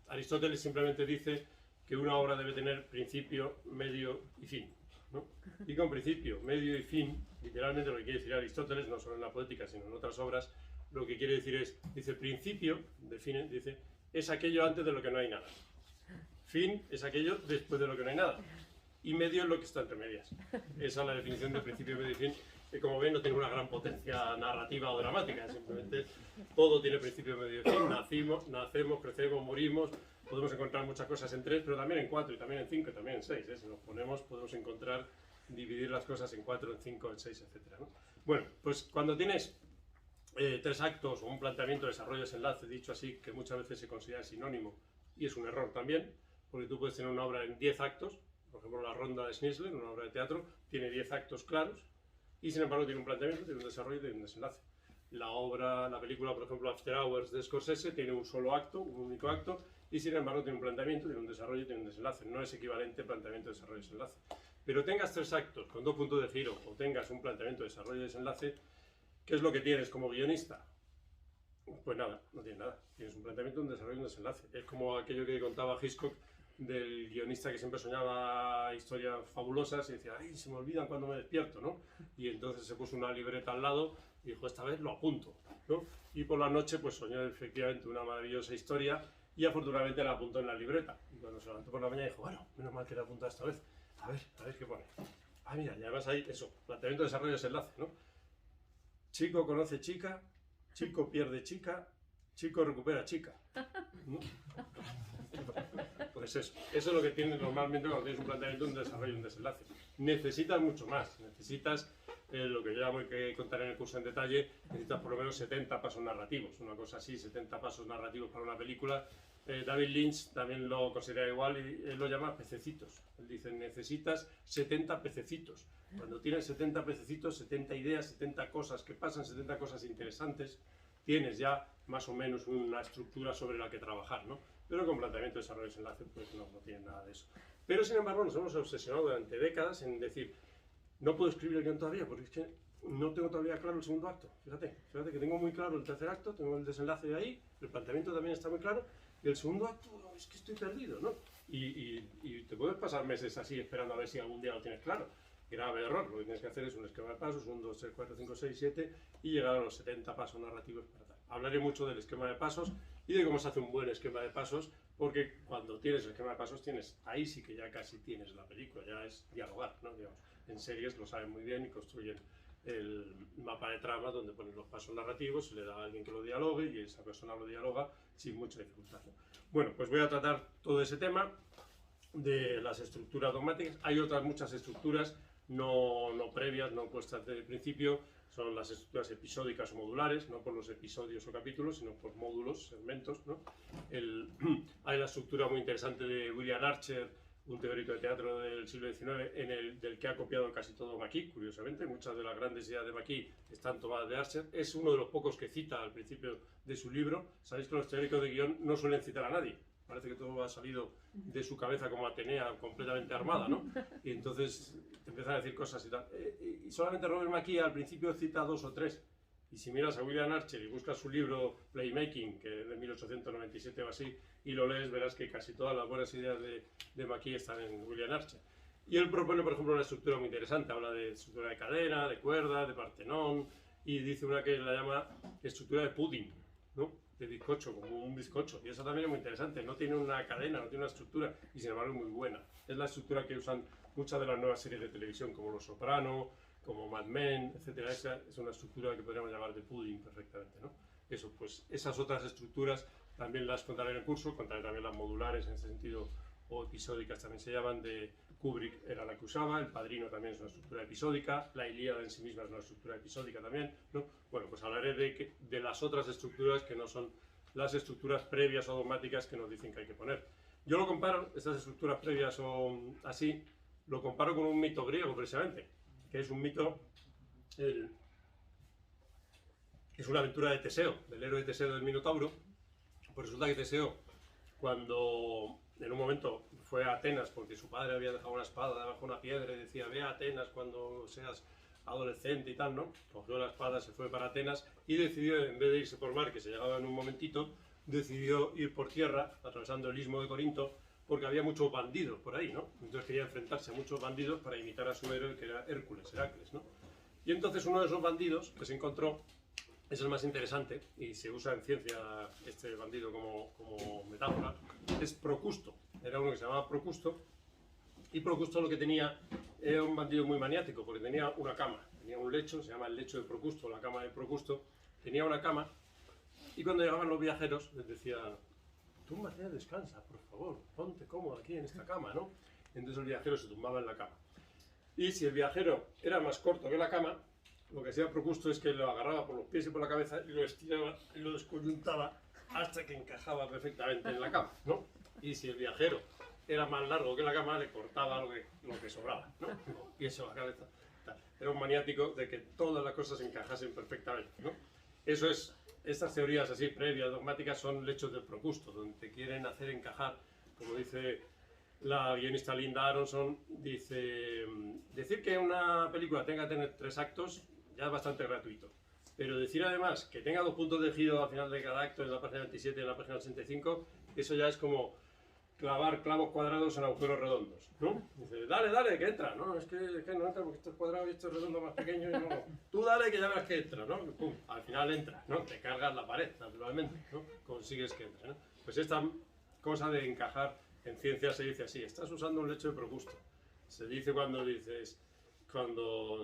Aristóteles simplemente dice que una obra debe tener principio, medio y fin, ¿no? Y con principio, medio y fin, literalmente lo que quiere decir Aristóteles, no solo en la poética, sino en otras obras, lo que quiere decir es, dice, principio, define, dice, es aquello antes de lo que no hay nada. Fin es aquello después de lo que no hay nada. Y medio es lo que está entre medias. Esa es la definición de principio, medio y fin. que como ven no tiene una gran potencia narrativa o dramática, simplemente todo tiene principio, medio y fin. Nacemos, crecemos, morimos, podemos encontrar muchas cosas en 3, pero también en 4 y también en 5 y también en 6. Si nos ponemos podemos encontrar, dividir las cosas en 4, en 5, en 6, etc. ¿no? Bueno, pues cuando tienes 3 actos o un planteamiento, desarrollo, desenlace, dicho así, que muchas veces se considera sinónimo y es un error también, porque tú puedes tener una obra en 10 actos, por ejemplo La Ronda de Schnitzler, una obra de teatro, tiene 10 actos claros y sin embargo tiene un planteamiento, tiene un desarrollo y tiene un desenlace. La película, por ejemplo, After Hours de Scorsese, tiene un solo acto, un único acto, y sin embargo tiene un planteamiento, tiene un desarrollo y tiene un desenlace. No es equivalente planteamiento, desarrollo y desenlace. Pero tengas 3 actos con 2 puntos de giro o tengas un planteamiento, desarrollo y desenlace, ¿qué es lo que tienes como guionista? Pues nada, no tienes nada. Tienes un planteamiento, un desarrollo y un desenlace. Es como aquello que contaba Hitchcock del guionista que siempre soñaba historias fabulosas y decía, ay, se me olvidan cuando me despierto, ¿no? Y entonces se puso una libreta al lado y dijo, esta vez lo apunto, ¿no? Y por la noche pues soñó efectivamente una maravillosa historia y afortunadamente la apuntó en la libreta. Y cuando se levantó por la mañana dijo, bueno, menos mal que la apunta esta vez. A ver qué pone. Ah, mira, y además hay eso, planteamiento, desarrollo, desenlace, ¿no? Chico conoce chica, chico pierde chica, chico recupera chica, ¿no? Pues eso es lo que tienes normalmente cuando tienes un planteamiento, un desarrollo y un desenlace. Necesitas mucho más, necesitas lo que yo llamo, que contaré en el curso en detalle, necesitas por lo menos 70 pasos narrativos, una cosa así, 70 pasos narrativos para una película. David Lynch también lo considera igual y él lo llama pececitos. Él dice, necesitas 70 pececitos. Cuando tienes 70 pececitos, 70 ideas, 70 cosas que pasan, 70 cosas interesantes, tienes ya más o menos una estructura sobre la que trabajar, ¿no? Pero con planteamiento, desarrollo y desenlace, pues no tiene nada de eso. Pero sin embargo nos hemos obsesionado durante décadas en decir, no puedo escribir el guión todavía porque es que no tengo todavía claro el segundo acto. Fíjate que tengo muy claro el tercer acto, tengo el desenlace de ahí, el planteamiento también está muy claro, y el segundo acto es que estoy perdido, ¿no? Y te puedes pasar meses así esperando a ver si algún día lo tienes claro. Grave error, lo que tienes que hacer es un esquema de pasos, 1, 2, 3, 4, 5, 6, 7 y llegar a los 70 pasos narrativos para tal. Hablaré mucho del esquema de pasos y de cómo se hace un buen esquema de pasos, porque cuando tienes el esquema de pasos ahí sí que ya casi tienes la película, ya es dialogar, ¿no? Digamos, en series lo saben muy bien y construyen el mapa de trama donde ponen los pasos narrativos, se le da a alguien que lo dialogue y esa persona lo dialoga sin mucha dificultad. Bueno, pues voy a tratar todo ese tema de las estructuras dogmáticas. Hay otras muchas estructuras no previas, no puestas desde el principio, son las estructuras episódicas o modulares, no por los episodios o capítulos, sino por módulos, segmentos, ¿no? Hay la estructura muy interesante de William Archer, un teórico de teatro del siglo XIX, del que ha copiado casi todo McKee, curiosamente. Muchas de las grandes ideas de McKee están tomadas de Archer. Es uno de los pocos que cita al principio de su libro. Sabéis que los teóricos de guión no suelen citar a nadie. Parece que todo ha salido de su cabeza como Atenea, completamente armada, ¿no? Y entonces te empiezan a decir cosas y tal. Y solamente Robert McKee al principio cita 2 o 3. Y si miras a William Archer y buscas su libro Playmaking, que es de 1897 o así, y lo lees, verás que casi todas las buenas ideas de McKee están en William Archer. Y él propone, por ejemplo, una estructura muy interesante. Habla de estructura de cadena, de cuerda, de Partenón, y dice una que la llama estructura de pudding, ¿no? De bizcocho, como un bizcocho. Y eso también es muy interesante. No tiene una cadena, no tiene una estructura, y sin embargo es muy buena. Es la estructura que usan muchas de las nuevas series de televisión, como Los Soprano, como Mad Men, etc. Esa es una estructura que podríamos llamar de pudding perfectamente, ¿no? Eso, pues esas otras estructuras también las contaré en el curso, contaré también las modulares en ese sentido, o episódicas también se llaman, de Kubrick era la que usaba, El Padrino también es una estructura episódica, La Ilíada en sí misma es una estructura episódica también, ¿no? Bueno, pues hablaré de las otras estructuras que no son las estructuras previas o dogmáticas que nos dicen que hay que poner. Yo lo comparo, estas estructuras previas o así, lo comparo con un mito griego precisamente, que es un mito, es una aventura de Teseo, del héroe Teseo del Minotauro. Pues resulta que Teseo, cuando en un momento fue a Atenas, porque su padre había dejado una espada debajo de una piedra y decía, ve a Atenas cuando seas adolescente y tal, ¿no? Cogió la espada, se fue para Atenas y decidió, en vez de irse por mar, que se llegaba en un momentito, decidió ir por tierra, atravesando el istmo de Corinto, porque había muchos bandidos por ahí, ¿no? Entonces quería enfrentarse a muchos bandidos para imitar a su héroe, que era Heracles, ¿no? Y entonces uno de esos bandidos que se encontró es el más interesante, y se usa en ciencia este bandido como metáfora, es Procusto. Era uno que se llamaba Procusto, y Procusto lo que tenía era un bandido muy maniático, porque tenía una cama tenía un lecho, se llama el lecho de Procusto, la cama de Procusto, tenía una cama, y cuando llegaban los viajeros les decía, túmbate, descansa, por favor, ponte cómodo aquí en esta cama, ¿no? Entonces el viajero se tumbaba en la cama. Y si el viajero era más corto que la cama, lo que hacía Procusto es que lo agarraba por los pies y por la cabeza y lo estiraba y lo descoyuntaba hasta que encajaba perfectamente en la cama, ¿no? Y si el viajero era más largo que la cama, le cortaba lo que sobraba, ¿no? Los pies o la cabeza. Era un maniático de que todas las cosas encajasen perfectamente, ¿no? Eso es, estas teorías así previas, dogmáticas, son lechos del Procusto, donde te quieren hacer encajar, como dice la guionista Linda Aronson, dice, decir que una película tenga que tener 3 actos ya es bastante gratuito, pero decir además que tenga 2 puntos de giro al final de cada acto, en la página 27 y en la página 85, eso ya es como clavar clavos cuadrados en agujeros redondos, ¿no? Dice, dale, dale, que entra, ¿no? Es que no entra porque esto es cuadrado y esto es redondo más pequeño y no. Tú dale que ya verás que entra, ¿no? Pum, al final entra, ¿no? Te cargas la pared, naturalmente, ¿no? Consigues que entre, ¿no? Pues esta cosa de encajar en ciencia se dice así, estás usando un lecho de Procusto. Se dice cuando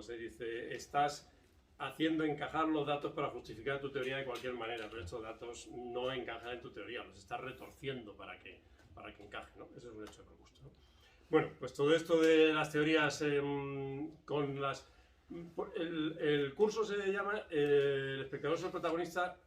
se dice, estás haciendo encajar los datos para justificar tu teoría de cualquier manera, pero estos datos no encajan en tu teoría, los estás retorciendo para que encaje, ¿no? Eso es un hecho de Procusto, ¿no? Bueno, pues todo esto de las teorías con las... El curso se llama El espectador es el protagonista,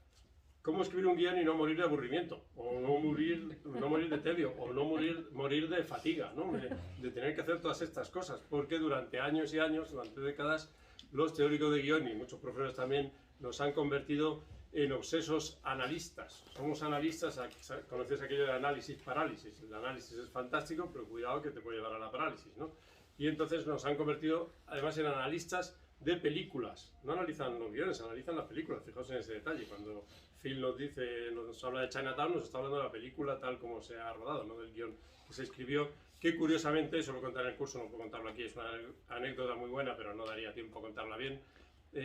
cómo escribir un guión y no morir de aburrimiento, o no morir de tedio, o no morir de fatiga, ¿no? De tener que hacer todas estas cosas, porque durante años y años, durante décadas, los teóricos de guión y muchos profesores también nos han convertido en obsesos analistas. Somos analistas, conoces aquello de análisis-parálisis. El análisis es fantástico, pero cuidado que te puede llevar a la parálisis, ¿no? Y entonces nos han convertido además en analistas de películas. No analizan los guiones, analizan las películas. Fijaos en ese detalle. Cuando Phil nos habla de Chinatown, nos está hablando de la película tal como se ha rodado, no del guión que se escribió, que curiosamente, eso lo contaré en el curso, no puedo contarlo aquí, es una anécdota muy buena, pero no daría tiempo a contarla bien.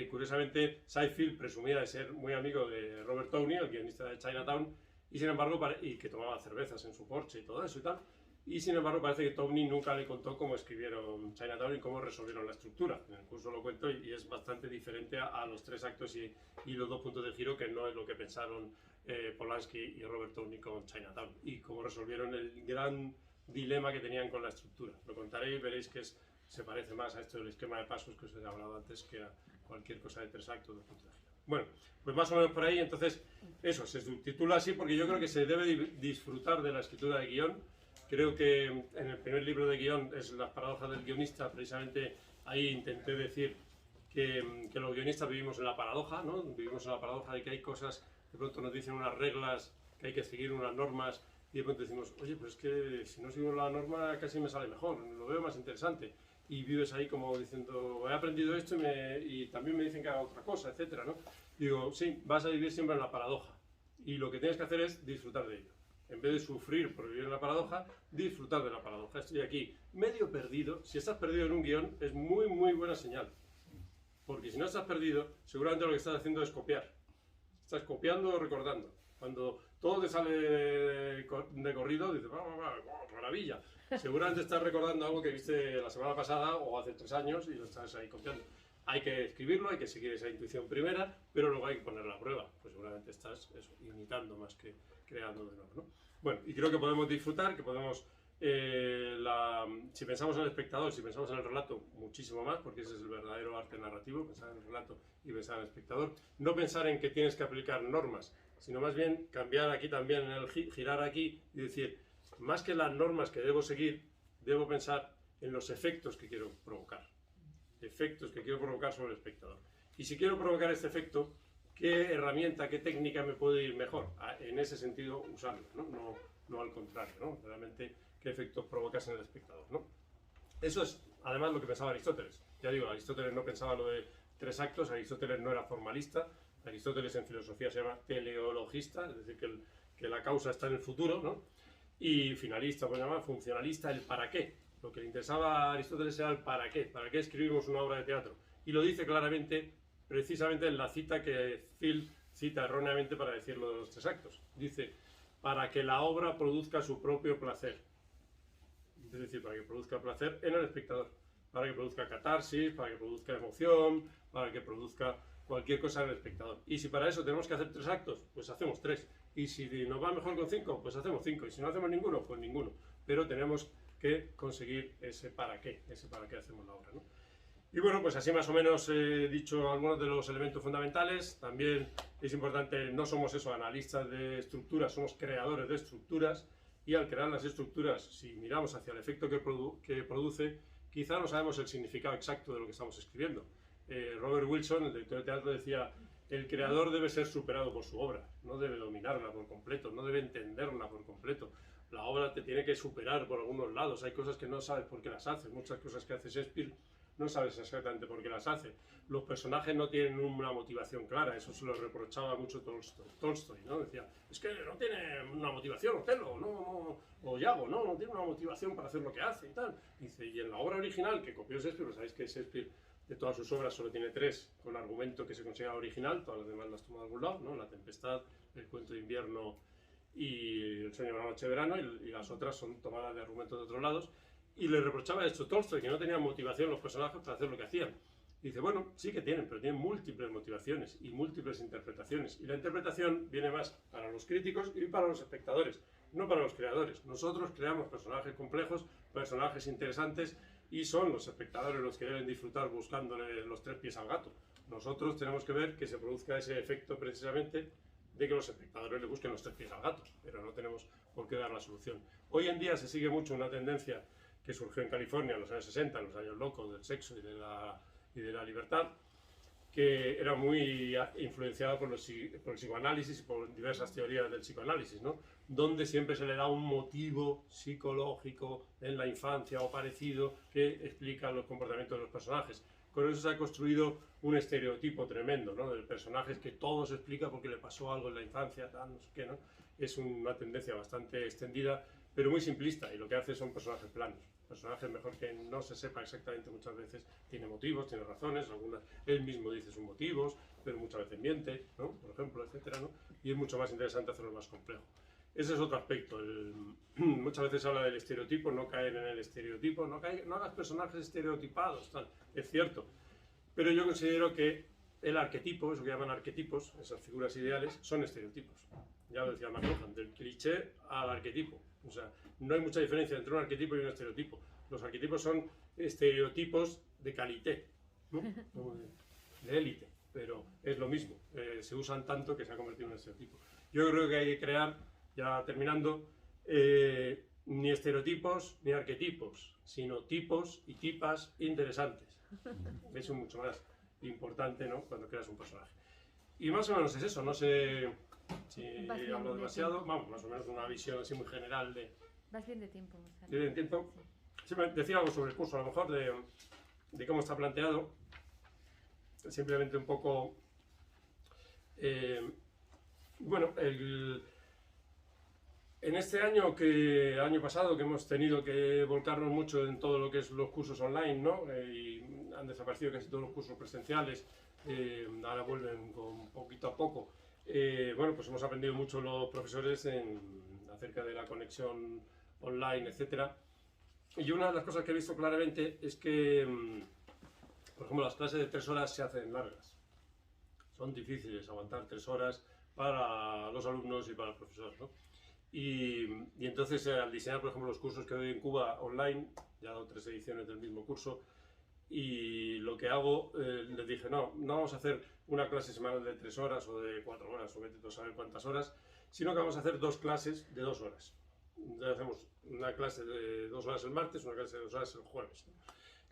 Curiosamente, Seinfeld presumía de ser muy amigo de Robert Downey, el guionista de Chinatown, y sin embargo, y que tomaba cervezas en su Porsche y todo eso y tal, y sin embargo parece que Downey nunca le contó cómo escribieron Chinatown y cómo resolvieron la estructura. En el curso lo cuento y es bastante diferente a los 3 actos y los 2 puntos de giro, que no es lo que pensaron Polanski y Robert Downey con Chinatown, y cómo resolvieron el gran dilema que tenían con la estructura. Lo contaré y veréis que se parece más a esto del esquema de pasos que os he hablado antes que a cualquier cosa de 3 actos, 2 puntos de giro. Bueno, pues más o menos por ahí. Entonces, eso, se subtitula así porque yo creo que se debe disfrutar de la escritura de guión. Creo que en el primer libro de guión, es Las paradojas del guionista, precisamente ahí intenté decir que los guionistas vivimos en la paradoja, ¿no? Vivimos en la paradoja de que hay cosas, de pronto nos dicen unas reglas, que hay que seguir unas normas, y de pronto decimos, oye, pues es que si no sigo la norma casi me sale mejor, lo veo más interesante. Y vives ahí como diciendo, he aprendido esto y también me dicen que haga otra cosa, etcétera, ¿no? Digo, sí, vas a vivir siempre en la paradoja, y lo que tienes que hacer es disfrutar de ello. En vez de sufrir por vivir en la paradoja, disfrutar de la paradoja. Estoy aquí medio perdido. Si estás perdido en un guión, es muy, muy buena señal. Porque si no estás perdido, seguramente lo que estás haciendo es copiar. Estás copiando o recordando. Cuando todo te sale de corrido, dices, maravilla. Seguramente estás recordando algo que viste la semana pasada o hace 3 años y lo estás ahí copiando. Hay que escribirlo, hay que seguir esa intuición primera, pero luego hay que ponerla a prueba. Pues seguramente estás imitando más que creando de nuevo, ¿no? Bueno, y creo que podemos disfrutar, que podemos, si pensamos en el espectador, si pensamos en el relato, muchísimo más, porque ese es el verdadero arte narrativo, pensar en el relato y pensar en el espectador. No pensar en que tienes que aplicar normas, sino más bien cambiar aquí también, en el girar aquí y decir, más que las normas que debo seguir, debo pensar en los efectos que quiero provocar. Efectos que quiero provocar sobre el espectador. Y si quiero provocar este efecto, ¿qué herramienta, qué técnica me puede ir mejor? En ese sentido, usarla, ¿no? No al contrario, ¿no? Realmente, ¿qué efectos provocas en el espectador, ¿no? Eso es, además, lo que pensaba Aristóteles. Ya digo, Aristóteles no pensaba lo de 3 actos, Aristóteles no era formalista, Aristóteles en filosofía se llama teleologista, es decir, que la causa está en el futuro, ¿no? Y finalista, pues llamar funcionalista, el para qué. Lo que le interesaba a Aristóteles era el para qué escribimos una obra de teatro. Y lo dice claramente, precisamente en la cita que Phil cita erróneamente para decir lo de los 3 actos. Dice, para que la obra produzca su propio placer. Es decir, para que produzca placer en el espectador. para que produzca catarsis, para que produzca emoción, para que produzca cualquier cosa en el espectador. Y si para eso tenemos que hacer 3 actos, pues hacemos 3. Y si nos va mejor con 5, pues hacemos 5. Y si no hacemos ninguno, pues ninguno. Pero tenemos que conseguir ese para qué hacemos la obra, ¿no? Y bueno, pues así más o menos he dicho algunos de los elementos fundamentales. También es importante, no somos eso, analistas de estructuras, somos creadores de estructuras. Y al crear las estructuras, si miramos hacia el efecto que produce, quizá no sabemos el significado exacto de lo que estamos escribiendo. Robert Wilson, el director de teatro, decía: el creador debe ser superado por su obra, no debe dominarla por completo, no debe entenderla por completo. La obra te tiene que superar por algunos lados, hay cosas que no sabes por qué las hace, muchas cosas que hace Shakespeare no sabes exactamente por qué las hace. Los personajes no tienen una motivación clara, eso se lo reprochaba mucho Tolstoy, ¿no? Decía, es que no tiene una motivación, Otelo, o Iago, no tiene una motivación para hacer lo que hace y tal. Dice, y en la obra original que copió Shakespeare, pues sabéis que Shakespeare de todas sus obras solo tiene 3 con argumento que se considera original, todas las demás las toma de algún lado, ¿no? La Tempestad, El cuento de invierno y El sueño de una noche de verano, y las otras son tomadas de argumentos de otros lados. Y le reprochaba esto Tolstoy, que no tenían motivación los personajes para hacer lo que hacían. Y dice, bueno, sí que tienen, pero tienen múltiples motivaciones y múltiples interpretaciones. Y la interpretación viene más para los críticos y para los espectadores, no para los creadores. Nosotros creamos personajes complejos, personajes interesantes, y son los espectadores los que deben disfrutar buscándole los 3 pies al gato. Nosotros tenemos que ver que se produzca ese efecto precisamente de que los espectadores le busquen los 3 pies al gato, pero no tenemos por qué dar la solución. Hoy en día se sigue mucho una tendencia que surgió en California en los años 60, en los años locos del sexo y de la libertad, que era muy influenciada por el psicoanálisis y por diversas teorías del psicoanálisis, ¿no? Donde siempre se le da un motivo psicológico en la infancia o parecido que explica los comportamientos de los personajes. Con eso se ha construido un estereotipo tremendo, ¿no? Del personaje que todo se explica porque le pasó algo en la infancia, tal, no sé qué, ¿no? Es una tendencia bastante extendida, pero muy simplista, y lo que hace son personajes planos. Personajes mejor que no se sepa exactamente muchas veces, tiene motivos, tiene razones, él mismo dice sus motivos, pero muchas veces miente, ¿no? Por ejemplo, etcétera, ¿no? Y es mucho más interesante hacerlo más complejo. Ese es otro aspecto. Muchas veces se habla del estereotipo, no caer en el estereotipo, no hagas personajes estereotipados, tal. Es cierto, pero yo considero que el arquetipo, eso que llaman arquetipos, esas figuras ideales, son estereotipos. Ya lo decía McLuhan, del cliché al arquetipo. O sea, no hay mucha diferencia entre un arquetipo y un estereotipo. Los arquetipos son estereotipos de calité, ¿no? De élite, pero es lo mismo. Se usan tanto que se ha convertido en un estereotipo. Yo creo que hay que crear, ya terminando, ni estereotipos ni arquetipos, sino tipos y tipas interesantes. Eso es mucho más importante, ¿no? Cuando creas un personaje. Y más o menos es eso, no sé si hablo demasiado, vamos, más o menos una visión así muy general de... Vas bien de tiempo. ¿Bien de tiempo? Sí, decir algo sobre el curso, a lo mejor, de cómo está planteado. Simplemente un poco... bueno, en este año pasado, que hemos tenido que volcarnos mucho en todo lo que es los cursos online, ¿no? Y han desaparecido casi todos los cursos presenciales, ahora vuelven poquito a poco. Bueno, pues hemos aprendido mucho los profesores acerca de la conexión online, etcétera. Y una de las cosas que he visto claramente es que, por ejemplo, las clases de 3 horas se hacen largas. Son difíciles aguantar 3 horas para los alumnos y para el profesor, ¿no? Y entonces, al diseñar, por ejemplo, los cursos que doy en Cuba online, ya he dado 3 ediciones del mismo curso, y lo que hago, les dije, no vamos a hacer una clase semanal de 3 horas o de 4 horas, o vete a saber cuántas horas, sino que vamos a hacer 2 clases de 2 horas. Entonces hacemos una clase de 2 horas el martes, una clase de 2 horas el jueves.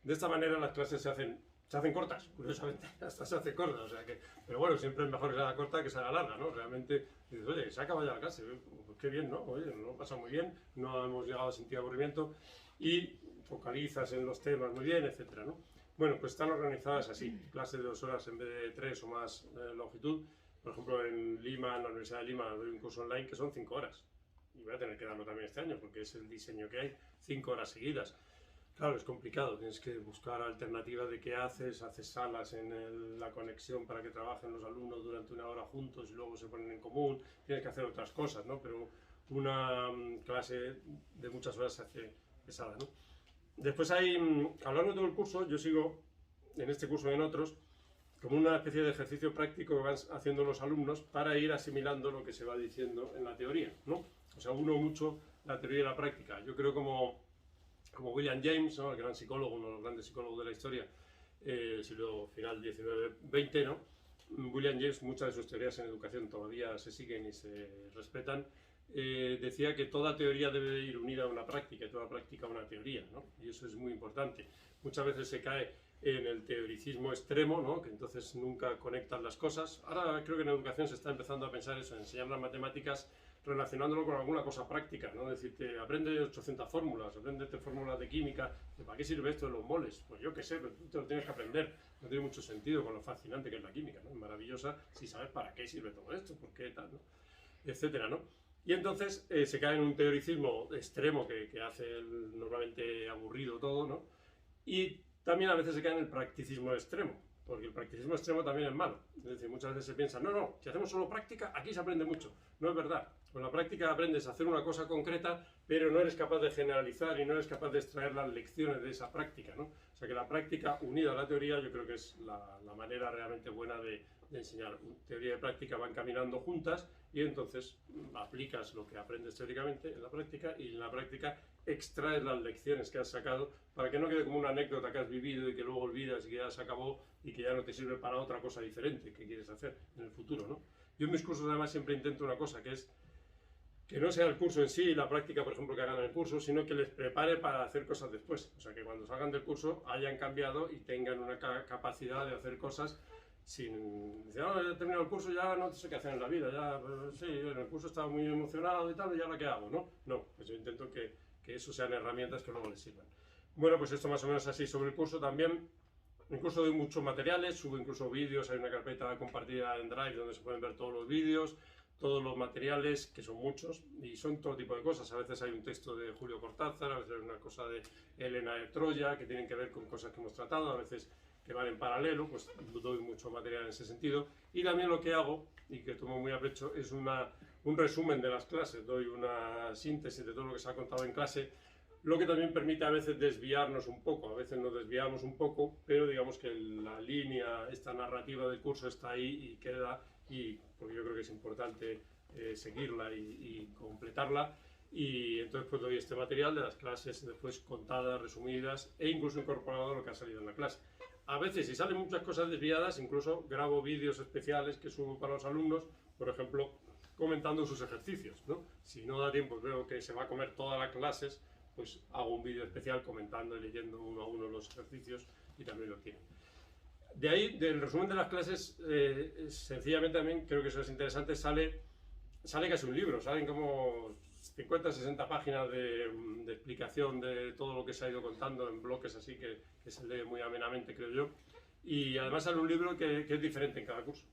De esta manera las clases se hacen cortas, curiosamente, hasta se hace corta, o sea que, pero bueno, siempre es mejor que se haga corta que se haga larga, ¿no? Realmente dices, oye, se acaba ya la clase, pues qué bien, ¿no? Oye, nos lo pasa muy bien, no hemos llegado a sentir aburrimiento y focalizas en los temas muy bien, etcétera, ¿no? Bueno, pues están organizadas así, clases de 2 horas en vez de 3 o más longitud. Por ejemplo, en Lima, en la Universidad de Lima, doy un curso online que son 5 horas. Y voy a tener que darlo también este año, porque es el diseño que hay, 5 horas seguidas. Claro, es complicado, tienes que buscar alternativas de qué haces salas en la conexión para que trabajen los alumnos durante 1 hora juntos y luego se ponen en común, tienes que hacer otras cosas, ¿no? Pero una clase de muchas horas se hace pesada, ¿no? Después hay, a lo largo de todo el curso, yo sigo, en este curso y en otros, como una especie de ejercicio práctico que van haciendo los alumnos para ir asimilando lo que se va diciendo en la teoría, ¿no? O sea, uno mucho la teoría y la práctica. Yo creo como William James, ¿no? El gran psicólogo, uno de los grandes psicólogos de la historia, siglo final XIX-XX, ¿no? William James, muchas de sus teorías en educación todavía se siguen y se respetan. Decía que toda teoría debe ir unida a una práctica y toda práctica a una teoría, ¿no? Y eso es muy importante. Muchas veces se cae en el teoricismo extremo, ¿no? Que entonces nunca conectan las cosas. Ahora creo que en educación se está empezando a pensar eso, en enseñar las matemáticas relacionándolo con alguna cosa práctica, ¿no? Decirte, aprende 800 fórmulas, aprende fórmulas de química, ¿para qué sirve esto de los moles? Pues yo qué sé, pero tú te lo tienes que aprender, no tiene mucho sentido con lo fascinante que es la química, ¿no? Es maravillosa si sabes para qué sirve todo esto, por qué tal, ¿no? Etcétera, ¿no? Y entonces se cae en un teoricismo extremo que hace normalmente aburrido todo, ¿no? Y también a veces se cae en el practicismo extremo, porque el practicismo extremo también es malo. Es decir, muchas veces se piensa, no, si hacemos solo práctica, aquí se aprende mucho. No es verdad. Con la práctica aprendes a hacer una cosa concreta, pero no eres capaz de generalizar y no eres capaz de extraer las lecciones de esa práctica, ¿no? O sea que la práctica unida a la teoría yo creo que es la manera realmente buena de enseñar. Teoría y práctica van caminando juntas y entonces aplicas lo que aprendes teóricamente en la práctica y en la práctica extraes las lecciones que has sacado para que no quede como una anécdota que has vivido y que luego olvidas y que ya se acabó y que ya no te sirve para otra cosa diferente que quieres hacer en el futuro, ¿no? Yo en mis cursos además siempre intento una cosa, que es que no sea el curso en sí, la práctica, por ejemplo, que hagan en el curso, sino que les prepare para hacer cosas después. O sea, que cuando salgan del curso hayan cambiado y tengan una capacidad de hacer cosas sin decir, no, ya he terminado el curso, ya no sé qué hacer en la vida, ya, pues, sí, en el curso estaba muy emocionado y tal, y ahora qué hago, ¿no? No, pues yo intento que eso sean herramientas que luego les sirvan. Bueno, pues esto más o menos así sobre el curso también. En el curso doy muchos materiales, subo incluso vídeos, hay una carpeta compartida en Drive donde se pueden ver todos los vídeos, todos los materiales, que son muchos, y son todo tipo de cosas. A veces hay un texto de Julio Cortázar, a veces hay una cosa de Elena de Troya, que tienen que ver con cosas que hemos tratado, a veces que van en paralelo, pues doy mucho material en ese sentido. Y también lo que hago, y que tomo muy a pecho, es un resumen de las clases, doy una síntesis de todo lo que se ha contado en clase, lo que también permite a veces desviarnos un poco, a veces nos desviamos un poco, pero digamos que la línea, esta narrativa del curso está ahí y queda, y porque yo creo que es importante seguirla y completarla, y entonces pues doy este material de las clases después contadas, resumidas, e incluso incorporado a lo que ha salido en la clase. A veces, si salen muchas cosas desviadas, incluso grabo vídeos especiales que subo para los alumnos, por ejemplo, comentando sus ejercicios, ¿no? Si no da tiempo, veo que se va a comer todas las clases, pues hago un vídeo especial comentando y leyendo uno a uno los ejercicios y también lo tienen. De ahí, del resumen de las clases, sencillamente también creo que eso es interesante, sale casi un libro, salen como 50, 60 páginas de explicación de todo lo que se ha ido contando en bloques así que se lee muy amenamente, creo yo. Y además sale un libro que es diferente en cada curso.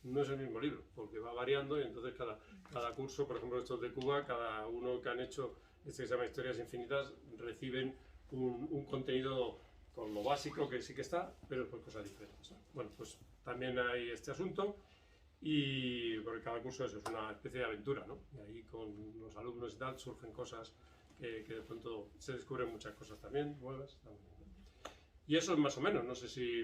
No es el mismo libro, porque va variando y entonces cada curso, por ejemplo estos de Cuba, cada uno que han hecho este que se llama Historias Infinitas, reciben un contenido con lo básico que sí que está, pero por cosas diferentes, ¿no? Bueno, pues también hay este asunto y porque cada curso es una especie de aventura, ¿no? Y ahí con los alumnos y tal surgen cosas que de pronto se descubren muchas cosas también nuevas. Y eso es más o menos, no sé si...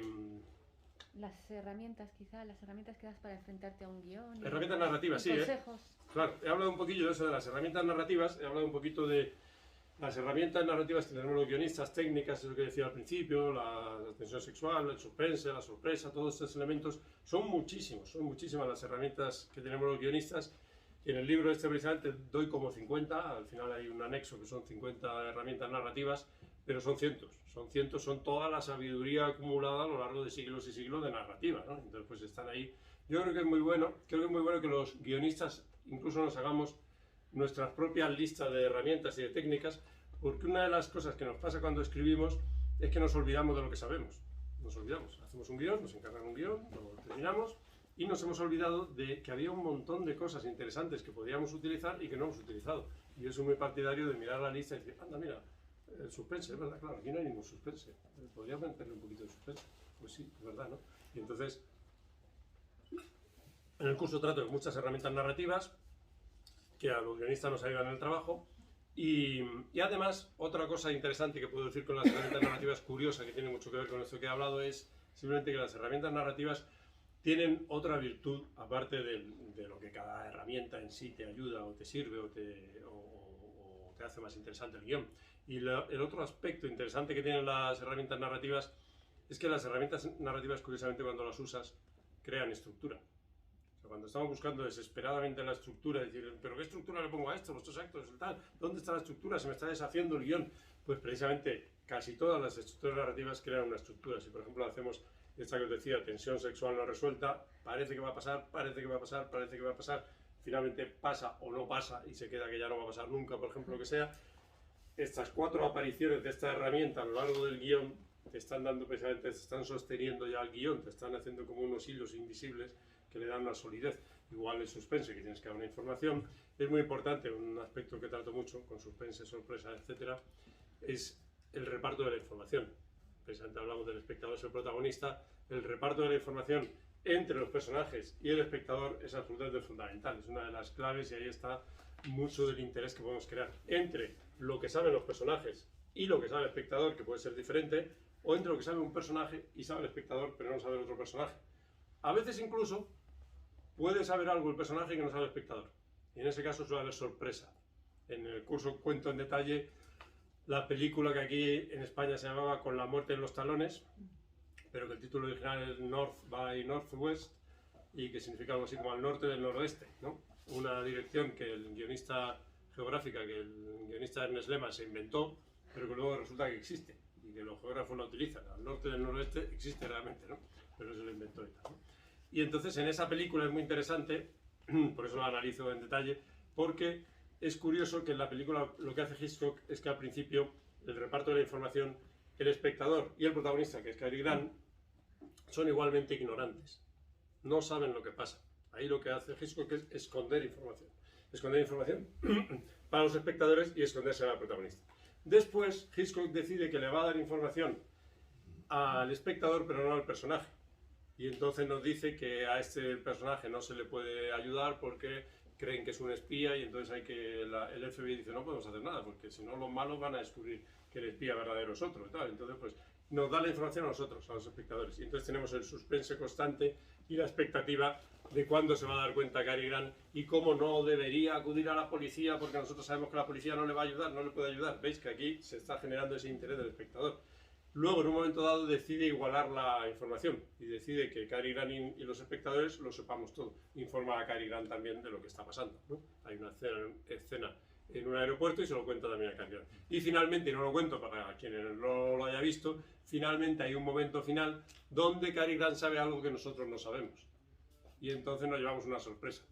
Las herramientas, quizá, las herramientas que das para enfrentarte a un guión. Herramientas narrativas, sí. Consejos. Claro, he hablado un poquillo de eso, de las herramientas narrativas, he hablado un poquito de las herramientas narrativas que tenemos los guionistas, técnicas, eso que decía al principio, la tensión sexual, el suspense, la sorpresa, todos estos elementos, son muchísimas las herramientas que tenemos los guionistas. Y en el libro este precisamente doy como 50, al final hay un anexo que son 50 herramientas narrativas, pero son cientos, son toda la sabiduría acumulada a lo largo de siglos y siglos de narrativa, ¿no? Entonces pues están ahí. Yo creo que es muy bueno, que los guionistas incluso nos hagamos nuestras propias listas de herramientas y de técnicas, porque una de las cosas que nos pasa cuando escribimos es que nos olvidamos de lo que sabemos. Nos olvidamos, hacemos un guión, nos encargan un guión, lo terminamos y nos hemos olvidado de que había un montón de cosas interesantes que podíamos utilizar y que no hemos utilizado. Y yo soy muy partidario de mirar la lista y decir, anda, mira, el suspense, es verdad, claro, aquí no hay ningún suspense. Podríamos meterle un poquito de suspense. Pues sí, es verdad, ¿no? Y entonces, en el curso trato de muchas herramientas narrativas que a los guionistas nos ayudan en el trabajo Y además, otra cosa interesante que puedo decir con las herramientas narrativas, curiosa, que tiene mucho que ver con esto que he hablado, es simplemente que las herramientas narrativas tienen otra virtud, aparte de lo que cada herramienta en sí te ayuda o te sirve o te hace más interesante el guión. Y el otro aspecto interesante que tienen las herramientas narrativas es que las herramientas narrativas, curiosamente, cuando las usas, crean estructura. O sea, cuando estamos buscando desesperadamente la estructura, decir, ¿pero qué estructura le pongo a esto? Los 3 actos, el tal, ¿dónde está la estructura? Se me está deshaciendo el guión. Pues precisamente casi todas las estructuras narrativas crean una estructura. Si por ejemplo hacemos esta que os decía, tensión sexual no resuelta, parece que va a pasar, parece que va a pasar, parece que va a pasar, finalmente pasa o no pasa y se queda que ya no va a pasar nunca, por ejemplo, lo que sea. Estas 4 apariciones de esta herramienta a lo largo del guión te están dando precisamente, te están sosteniendo ya el guión, te están haciendo como unos hilos invisibles que le dan una solidez. Igual el suspense, que tienes que dar una información, es muy importante, un aspecto que trato mucho con suspense, sorpresa, etcétera, es el reparto de la información. Precisamente hablamos del espectador, es el protagonista, el reparto de la información entre los personajes y el espectador es absolutamente fundamental, es una de las claves y ahí está mucho del interés que podemos crear entre lo que saben los personajes y lo que sabe el espectador, que puede ser diferente, o entre lo que sabe un personaje y sabe el espectador pero no sabe el otro personaje. A veces incluso puede saber algo el personaje que no sabe el espectador, y en ese caso suele haber sorpresa. En el curso cuento en detalle la película que aquí en España se llamaba Con la muerte en los talones, pero que el título original es North by Northwest y que significa algo así como al norte del noroeste, ¿no? Una dirección que el guionista geográfica, que el guionista Ernest Lema se inventó, pero que luego resulta que existe y que los geógrafos la utilizan. Al norte del noroeste existe realmente, ¿no? Pero se lo inventó y tal, ¿no? Y entonces en esa película es muy interesante, por eso la analizo en detalle, porque es curioso que en la película lo que hace Hitchcock es que al principio el reparto de la información, el espectador y el protagonista, que es Cary Grant, son igualmente ignorantes. No saben lo que pasa. Ahí lo que hace Hitchcock es esconder información. Esconder información para los espectadores y esconderse al protagonista. Después Hitchcock decide que le va a dar información al espectador pero no al personaje. Y entonces nos dice que a este personaje no se le puede ayudar porque creen que es un espía y entonces hay que el FBI dice no podemos hacer nada porque si no los malos van a descubrir que el espía verdadero es otro y tal. Entonces pues nos da la información a nosotros, a los espectadores, y entonces tenemos el suspense constante y la expectativa de cuándo se va a dar cuenta Cary Grant y cómo no debería acudir a la policía porque nosotros sabemos que la policía no le va a ayudar, no le puede ayudar. Veis que aquí se está generando ese interés del espectador. Luego, en un momento dado, decide igualar la información y decide que Cary Grant y los espectadores lo sepamos todo. Informa a Cary Grant también de lo que está pasando, ¿no? Hay una escena en un aeropuerto y se lo cuenta también a Cary Grant. Y finalmente, y no lo cuento para quienes no lo haya visto, finalmente hay un momento final donde Cary Grant sabe algo que nosotros no sabemos. Y entonces nos llevamos una sorpresa,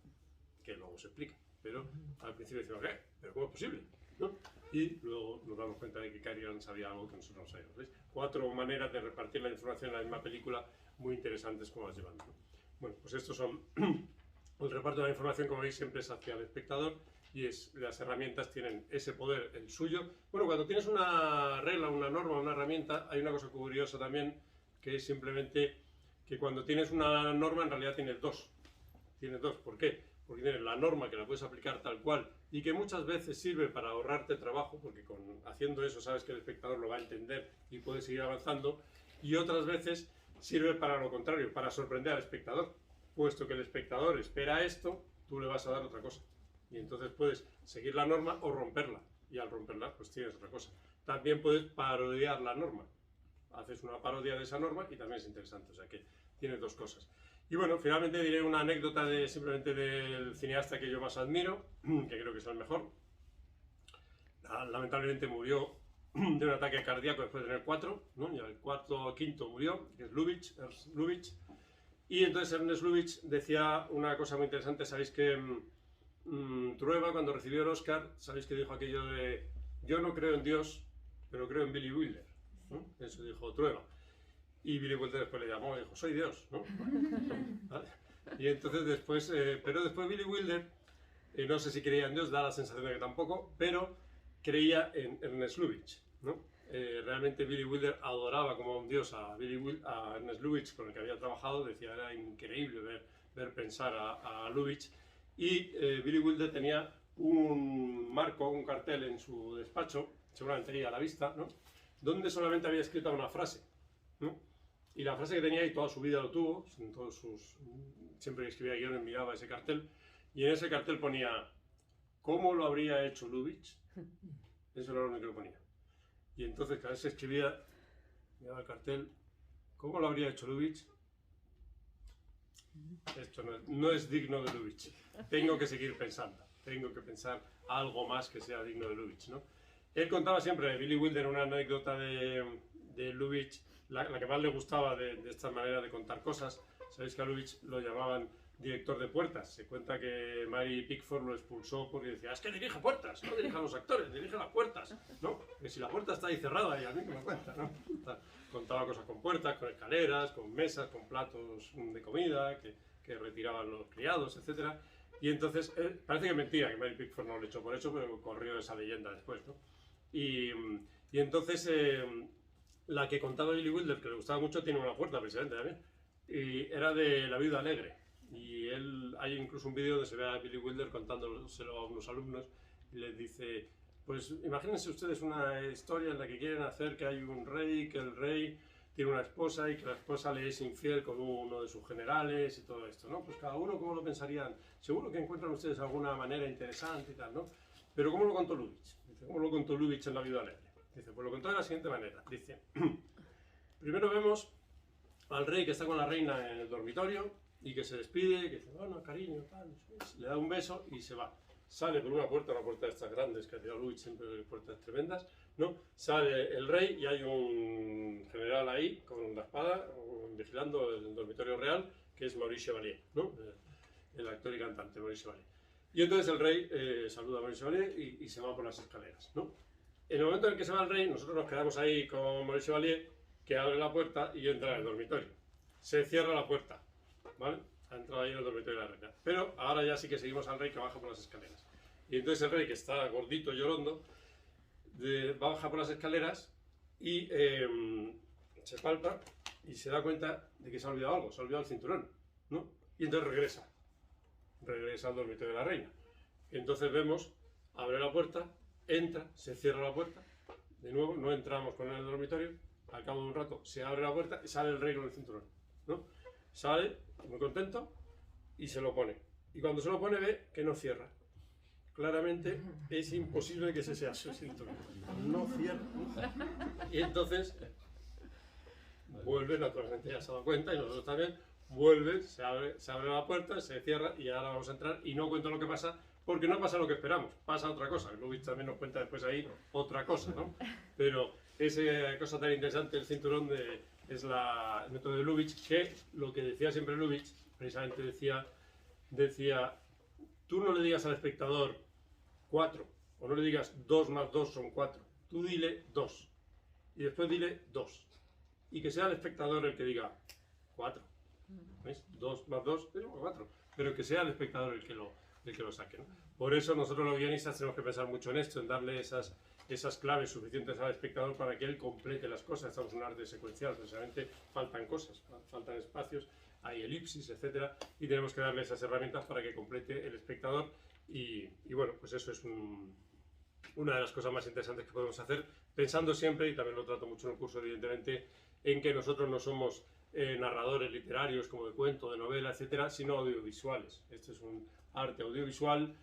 que luego se explica. Pero al principio decimos, ¿qué? ¿Pero cómo es posible? ¿No? Y luego nos damos cuenta de que Cary Grant sabía algo que nosotros no sabíamos. ¿Veis? 4 maneras de repartir la información en la misma película muy interesantes como las llevan, ¿no? Bueno, pues estos son el reparto de la información, como veis, siempre es hacia el espectador y las herramientas tienen ese poder, el suyo. Bueno, cuando tienes una regla, una norma, una herramienta, hay una cosa curiosa también, que es simplemente que cuando tienes una norma en realidad tienes dos. Tienes dos, ¿por qué? Porque tienes la norma que la puedes aplicar tal cual y que muchas veces sirve para ahorrarte trabajo, porque haciendo eso sabes que el espectador lo va a entender y puede seguir avanzando, y otras veces sirve para lo contrario, para sorprender al espectador, puesto que el espectador espera esto, tú le vas a dar otra cosa. Y entonces puedes seguir la norma o romperla, y al romperla pues tienes otra cosa. También puedes parodiar la norma, haces una parodia de esa norma y también es interesante, o sea que tienes dos cosas. Y bueno, finalmente diré una anécdota simplemente del cineasta que yo más admiro, que creo que es el mejor. Lamentablemente murió de un ataque cardíaco después de tener 4, ¿no? Y el quinto murió, que es Ernst Lubitsch. Y entonces Ernest Lubitsch decía una cosa muy interesante. Sabéis que Trueba, cuando recibió el Oscar, sabéis que dijo aquello de yo no creo en Dios, pero creo en Billy Wilder, ¿no? Eso dijo Trueba. Y Billy Wilder después le llamó y dijo, soy Dios, ¿no? ¿Vale? Y entonces después, pero después Billy Wilder, no sé si creía en Dios, da la sensación de que tampoco, pero creía en Ernest Lubitsch, ¿no? Realmente Billy Wilder adoraba como un dios a Ernest Lubitsch, con el que había trabajado, decía era increíble ver pensar a Lubitsch, y Billy Wilder tenía un marco, un cartel en su despacho, seguramente ahí a la vista, ¿no? Donde solamente había escrito una frase, ¿no? Y la frase que tenía, y toda su vida lo tuvo, en todos siempre que escribía guiones miraba ese cartel, y en ese cartel ponía, ¿cómo lo habría hecho Lubitsch? Eso era lo único que ponía. Y entonces cada vez se escribía, miraba el cartel, ¿cómo lo habría hecho Lubitsch? Esto no es digno de Lubitsch. Tengo que seguir pensando, tengo que pensar algo más que sea digno de Lubitsch, ¿no? Él contaba siempre, Billy Wilder, una anécdota de Lubitsch, la que más le gustaba de esta manera de contar cosas. Sabéis que a Lubitsch lo llamaban director de puertas. Se cuenta que Mary Pickford lo expulsó porque decía, es que dirige puertas, no dirige a los actores, dirige las puertas, ¿no? Que si la puerta está ahí cerrada, y a mí que me cuenta, ¿no? Contaba cosas con puertas, con escaleras, con mesas, con platos de comida que retiraban los criados, etc. Y entonces, parece que es mentira que Mary Pickford no lo echó por eso, pero corrió esa leyenda después, ¿no? Y entonces, la que contaba Billy Wilder, que le gustaba mucho, tiene una puerta, precisamente, también. Y era de La Viuda Alegre. Y hay incluso un vídeo donde se ve a Billy Wilder contándoselo a unos alumnos y les dice, pues imagínense ustedes una historia en la que quieren hacer que hay un rey, que el rey tiene una esposa y que la esposa le es infiel con uno de sus generales y todo esto, ¿no? Pues cada uno, ¿cómo lo pensarían? Seguro que encuentran ustedes alguna manera interesante y tal, ¿no? Pero ¿cómo lo contó Lubitsch? Dice, ¿cómo lo contó Lubitsch en La Viuda Alegre? Dice, pues lo contó de la siguiente manera. Dice, primero vemos al rey que está con la reina en el dormitorio y que se despide, que dice, bueno, cariño, tal, le da un beso y se va. Sale por una puerta de estas grandes que hacía Lubitsch, siempre puertas tremendas, ¿no? Sale el rey y hay un general ahí con la espada vigilando el dormitorio real, que es Maurice Chevalier, ¿no? El actor y cantante Maurice Chevalier. Y entonces el rey saluda a Maurice Chevalier y se va por las escaleras, ¿no? En el momento en que se va el rey, nosotros nos quedamos ahí con Maurice Chevalier, que abre la puerta y entra en el dormitorio. Se cierra la puerta, ¿vale? Ha entrado ahí en el dormitorio de la reina. Pero ahora ya sí que seguimos al rey que baja por las escaleras. Y entonces el rey, que está gordito, llorando, baja por las escaleras y se palpa y se da cuenta de que se ha olvidado algo, se ha olvidado el cinturón, ¿no? Y entonces regresa al dormitorio de la reina. Y entonces vemos, abre la puerta, entra, se cierra la puerta, de nuevo no entramos con él en el dormitorio, al cabo de un rato se abre la puerta y sale el rey con el cinturón, ¿no? Sale muy contento y se lo pone. Y cuando se lo pone ve que no cierra. Claramente es imposible que ese sea su cinturón. No cierra. Y entonces vuelve, naturalmente ya se ha dado cuenta y nosotros también, vuelve, se abre la puerta, se cierra y ahora vamos a entrar y no cuento lo que pasa porque no pasa lo que esperamos, pasa otra cosa. Lubitsch también nos cuenta después ahí otra cosa, ¿no? Pero esa cosa tan interesante, el cinturón, es el método de Lubitsch, que lo que decía siempre Lubitsch, precisamente decía, tú no le digas al espectador 4, o no le digas 2 más 2 son 4, tú dile 2, y después dile 2, y que sea el espectador el que diga 4, ¿ves? 2 más 2 es 4, pero que sea el espectador el que lo saque, ¿no? Por eso nosotros los guionistas tenemos que pensar mucho en esto, en darle esas claves suficientes al espectador para que él complete las cosas. Estamos en un arte secuencial, precisamente faltan cosas, faltan espacios, hay elipsis, etcétera, y tenemos que darle esas herramientas para que complete el espectador y bueno, pues eso es una de las cosas más interesantes que podemos hacer, pensando siempre, y también lo trato mucho en el curso evidentemente, en que nosotros no somos narradores literarios como de cuento, de novela, etcétera, sino audiovisuales. Este es un arte audiovisual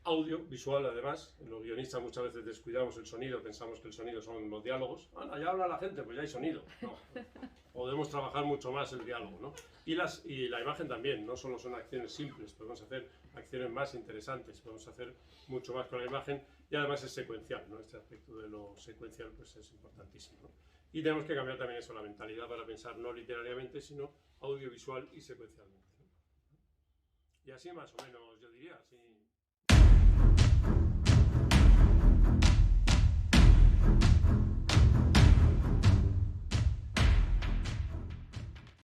además. Los guionistas muchas veces descuidamos el sonido, pensamos que el sonido son los diálogos. Ya habla la gente, pues ya hay sonido. No. Podemos trabajar mucho más el diálogo, ¿no? Y la imagen también, no solo son acciones simples, podemos hacer acciones más interesantes, podemos hacer mucho más con la imagen y además es secuencial, ¿no? Este aspecto de lo secuencial pues es importantísimo, ¿no? Y tenemos que cambiar también eso, la mentalidad para pensar no literariamente, sino audiovisual y secuencialmente, ¿no? Y así más o menos yo diría, así...